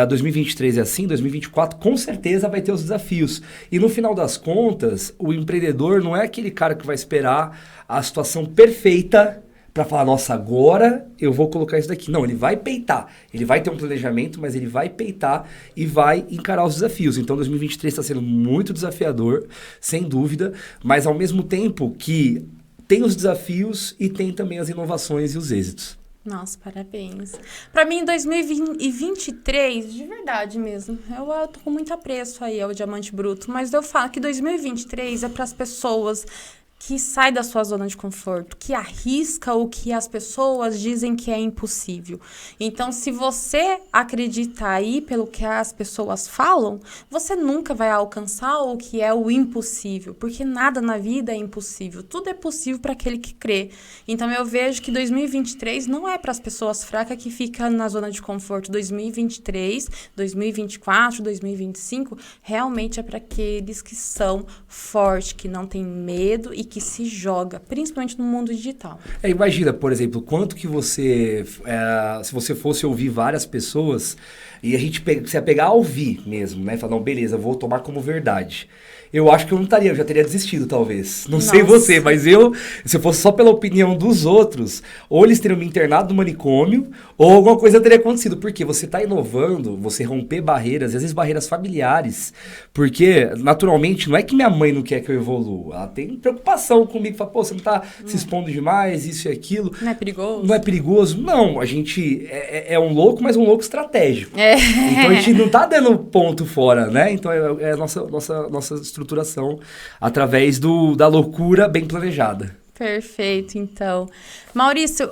2023 é assim, 2024 com certeza vai ter os desafios. E no final das contas, o empreendedor não é aquele cara que vai esperar a situação perfeita para falar, nossa, agora eu vou colocar isso daqui. Não, ele vai peitar. Ele vai ter um planejamento, mas ele vai peitar e vai encarar os desafios. Então, 2023 está sendo muito desafiador, sem dúvida, mas ao mesmo tempo que tem os desafios e tem também as inovações e os êxitos. Nossa, parabéns. Para mim, 2023, de verdade mesmo, eu tô com muito apreço aí ao Diamante Bruto, mas eu falo que 2023 é para as pessoas que sai da sua zona de conforto, que arrisca o que as pessoas dizem que é impossível. Então, se você acreditar aí pelo que as pessoas falam, você nunca vai alcançar o que é o impossível, porque nada na vida é impossível. Tudo é possível para aquele que crê. Então, eu vejo que 2023 não é para as pessoas fracas que ficam na zona de conforto. 2023, 2024, 2025, realmente é para aqueles que são fortes, que não têm medo e que se joga, principalmente no mundo digital. Imagina, por exemplo, quanto que você, se você fosse ouvir várias pessoas e você ia pegar a ouvir mesmo, né? Falar, não, beleza, vou tomar como verdade. Eu acho que eu já teria desistido, talvez. Não sei você, mas se fosse só pela opinião dos outros, ou eles teriam me internado no manicômio, ou alguma coisa teria acontecido. Porque você está inovando, você romper barreiras, às vezes barreiras familiares. Porque, naturalmente, não é que minha mãe não quer que eu evolua. Ela tem preocupação comigo. Fala, pô, você não está se expondo demais, isso e aquilo. Não é perigoso? Não é perigoso? Não, a gente é um louco, mas um louco estratégico. Então, a gente não está dando ponto fora, né? Então, é a nossa estruturação através da loucura bem planejada. Perfeito, então. Maurício,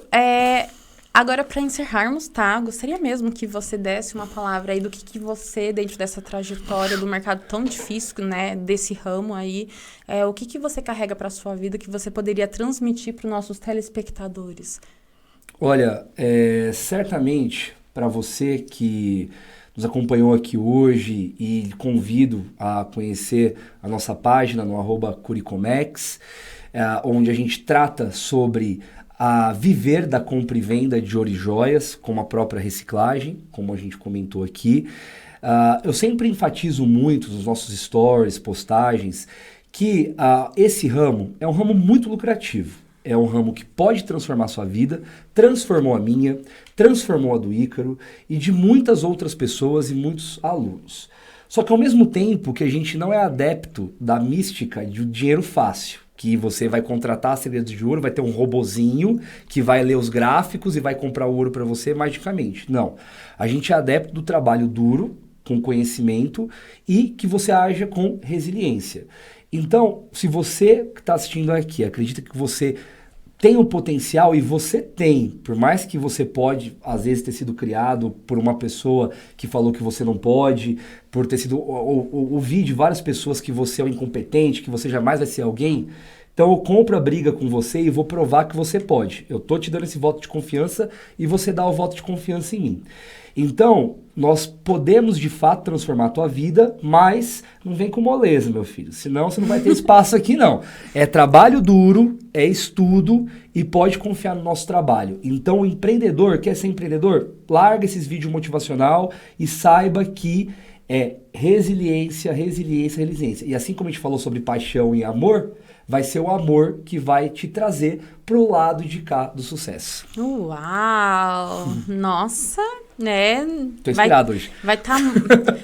agora para encerrarmos, tá? Gostaria mesmo que você desse uma palavra aí do que você, dentro dessa trajetória do mercado tão difícil, né? Desse ramo aí, o que você carrega para sua vida que você poderia transmitir para os nossos telespectadores? Olha, certamente para você que nos acompanhou aqui hoje e convido a conhecer a nossa página no @curicomex, onde a gente trata sobre a viver da compra e venda de ouro e joias, com a própria reciclagem, como a gente comentou aqui. eu sempre enfatizo muito nos nossos stories, postagens, que esse ramo é um ramo muito lucrativo. É um ramo que pode transformar a sua vida, transformou a minha, transformou a do Ícaro e de muitas outras pessoas e muitos alunos. Só que ao mesmo tempo que a gente não é adepto da mística de dinheiro fácil, que você vai contratar segredos de ouro, vai ter um robozinho que vai ler os gráficos e vai comprar o ouro para você magicamente. Não. A gente é adepto do trabalho duro, com conhecimento e que você haja com resiliência. Então, se você que está assistindo aqui acredita que você tem o potencial, e você tem, por mais que você pode, às vezes, ter sido criado por uma pessoa que falou que você não pode, por ter sido, ouvir de várias pessoas que você é um incompetente, que você jamais vai ser alguém, então eu compro a briga com você e vou provar que você pode. Eu tô te dando esse voto de confiança e você dá o voto de confiança em mim. Então, nós podemos de fato transformar a tua vida, mas não vem com moleza, meu filho. Senão você não vai ter espaço aqui, não. É trabalho duro, é estudo e pode confiar no nosso trabalho. Então, o empreendedor, quer ser empreendedor? Larga esses vídeos motivacional e saiba que é resiliência, resiliência, resiliência. E assim como a gente falou sobre paixão e amor, vai ser o amor que vai te trazer pro lado de cá do sucesso. Uau! Nossa, né? Tô inspirado hoje. Vai tá,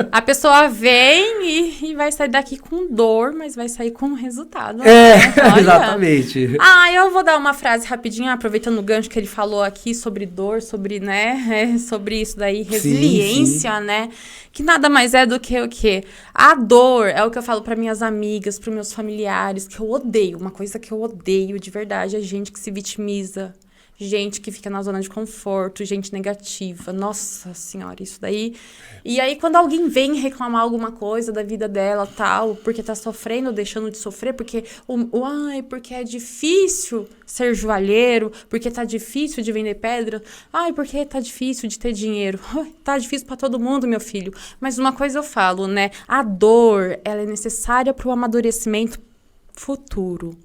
a pessoa vem e vai sair daqui com dor, mas vai sair com resultado. É, né? exatamente. Eu vou dar uma frase rapidinho, aproveitando o gancho que ele falou aqui sobre dor, sobre, né, sobre isso daí, resiliência, sim. Né? Que nada mais é do que o quê? A dor é o que eu falo para minhas amigas, para meus familiares, que eu odeio. Uma coisa que eu odeio de verdade é gente que se vitimiza, gente que fica na zona de conforto, gente negativa. Nossa senhora, isso daí. E aí, quando alguém vem reclamar alguma coisa da vida dela, tal, porque tá sofrendo, deixando de sofrer, porque porque é difícil ser joalheiro, porque tá difícil de vender pedra, porque tá difícil de ter dinheiro. Tá difícil pra todo mundo, meu filho. Mas uma coisa eu falo, né? A dor, ela é necessária pro amadurecimento futuro.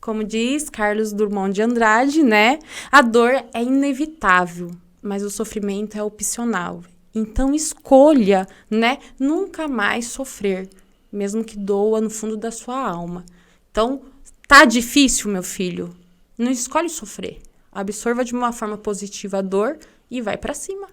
Como diz Carlos Drummond de Andrade, né? A dor é inevitável, mas o sofrimento é opcional. Então, escolha, né? Nunca mais sofrer, mesmo que doa no fundo da sua alma. Então, tá difícil, meu filho? Não escolhe sofrer. Absorva de uma forma positiva a dor e vai pra cima.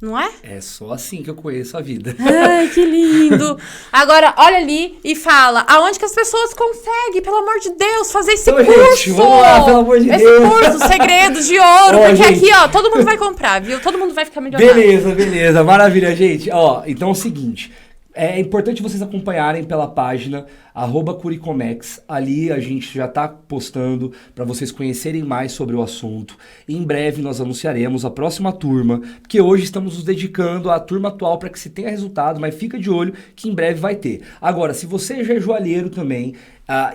Não é? É só assim que eu conheço a vida. Ai, que lindo. Agora, olha ali e fala, aonde que as pessoas conseguem, pelo amor de Deus, fazer esse curso? Gente, vamos lá, pelo amor de Deus. Esse curso, Segredos de Ouro, porque gente, aqui, todo mundo vai comprar, viu? Todo mundo vai ficar milionário. Beleza, maravilha, gente. Então é o seguinte, é importante vocês acompanharem pela página @curicomex. Ali a gente já está postando para vocês conhecerem mais sobre o assunto. Em breve nós anunciaremos a próxima turma, porque hoje estamos nos dedicando à turma atual para que se tenha resultado, mas fica de olho que em breve vai ter. Agora, se você já é joalheiro também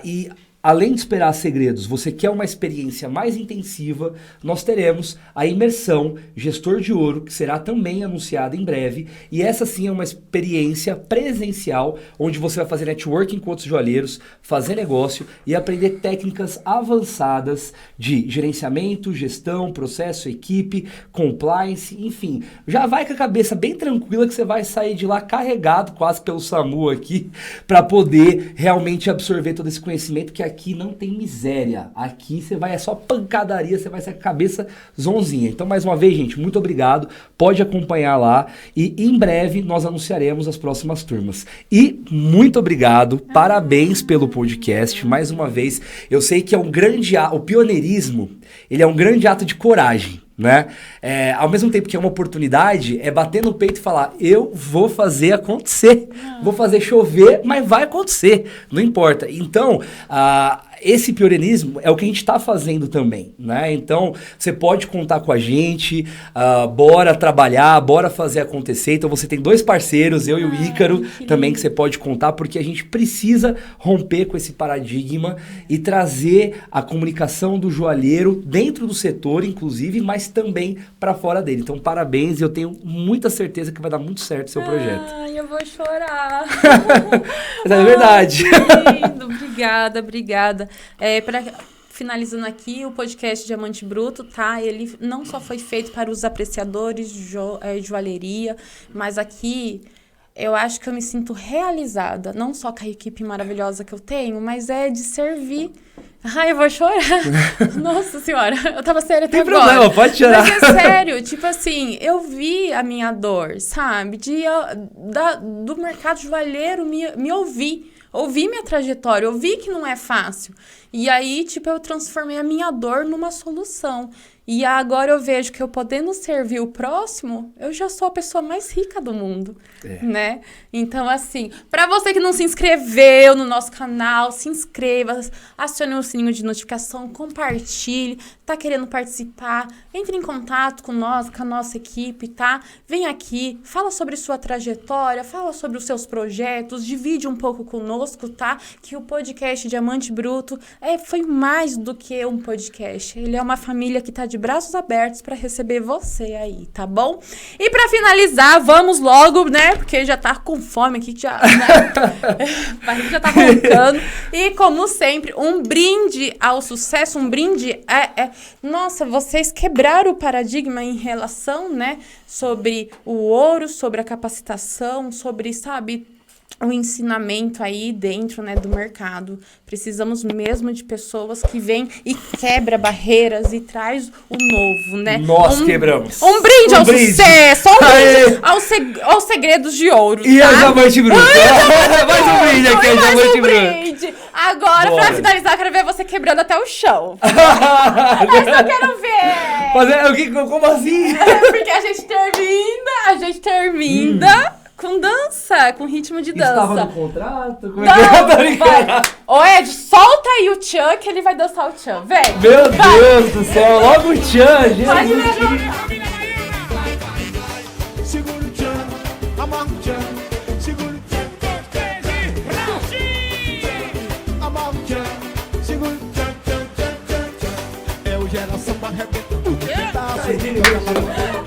e além de esperar segredos, você quer uma experiência mais intensiva, nós teremos a imersão Gestor de Ouro, que será também anunciada em breve. E essa sim é uma experiência presencial, onde você vai fazer networking com outros joalheiros, fazer negócio e aprender técnicas avançadas de gerenciamento, gestão, processo, equipe, compliance, enfim. Já vai com a cabeça bem tranquila que você vai sair de lá carregado, quase pelo SAMU aqui, para poder realmente absorver todo esse conhecimento que aqui não tem miséria. Aqui você vai, é só pancadaria, você vai sair com a cabeça zonzinha. Então, mais uma vez, gente, muito obrigado. Pode acompanhar lá e em breve nós anunciaremos as próximas turmas. E muito obrigado, parabéns pelo podcast. Mais uma vez, eu sei que é um grande ato, o pioneirismo, ele é um grande ato de coragem. Né? Ao mesmo tempo que é uma oportunidade, é bater no peito e falar, eu vou fazer acontecer, vou fazer chover, mas vai acontecer, não importa. Então, esse pioneirismo é o que a gente está fazendo também, né? Então, você pode contar com a gente, bora trabalhar, bora fazer acontecer. Então, você tem 2 parceiros, eu e o Ícaro, também que você pode contar, porque a gente precisa romper com esse paradigma e trazer a comunicação do joalheiro dentro do setor, inclusive, mas também para fora dele. Então, parabéns, eu tenho muita certeza que vai dar muito certo o seu projeto. Ai, eu vou chorar. Mas é verdade. Que lindo, obrigada. Finalizando aqui, o podcast Diamante Bruto, tá? Ele não só foi feito para os apreciadores de joalheria, mas aqui eu acho que eu me sinto realizada, não só com a equipe maravilhosa que eu tenho, mas é de servir. Ai, eu vou chorar. Nossa senhora, eu tava séria até agora. Tem problema, pode chorar. Mas é sério, tipo assim, eu vi a minha dor, sabe? Do mercado joalheiro me ouvir. Ouvi minha trajetória, ouvi que não é fácil. E aí, tipo, eu transformei a minha dor numa solução. E agora eu vejo que eu podendo servir o próximo, eu já sou a pessoa mais rica do mundo, né? Então, assim, pra você que não se inscreveu no nosso canal, se inscreva, acione o sininho de notificação, compartilhe, tá querendo participar, entre em contato com nós, com a nossa equipe, tá? Vem aqui, fala sobre sua trajetória, fala sobre os seus projetos, divide um pouco conosco, tá? Que o podcast Diamante Bruto foi mais do que um podcast. Ele é uma família que tá de braços abertos para receber você aí, tá bom? E para finalizar, vamos logo, né? Porque já tá com fome aqui, já, né? A barriga já tá roncando. E como sempre, um brinde ao sucesso, um brinde nossa, vocês quebraram o paradigma em relação, né? Sobre o ouro, sobre a capacitação, sobre, sabe, o ensinamento aí dentro, né, do mercado. Precisamos mesmo de pessoas que vêm e quebra barreiras e traz o novo, né? Nós quebramos. Um brinde ao sucesso, um brinde aos segredos de ouro, e tá? a Diamante Bruto. Mais um brinde aqui, a Diamante Bruto. Agora, pra finalizar, eu quero ver você quebrando até o chão. Mas eu quero ver. Como assim? Porque a gente termina com dança, com ritmo de dança. Estava no contrato? Ô Ed, solta aí o tchan que ele vai dançar o tchan. Vem. Meu Deus do céu, logo o tchan, gente. Pode levar. Segura o tchan, amarra o tchan, segura o tchan, amarra o tchan, segura o tchan, tchan, tchan, tchan, tchan. É o geração arrebenta tudo que tá.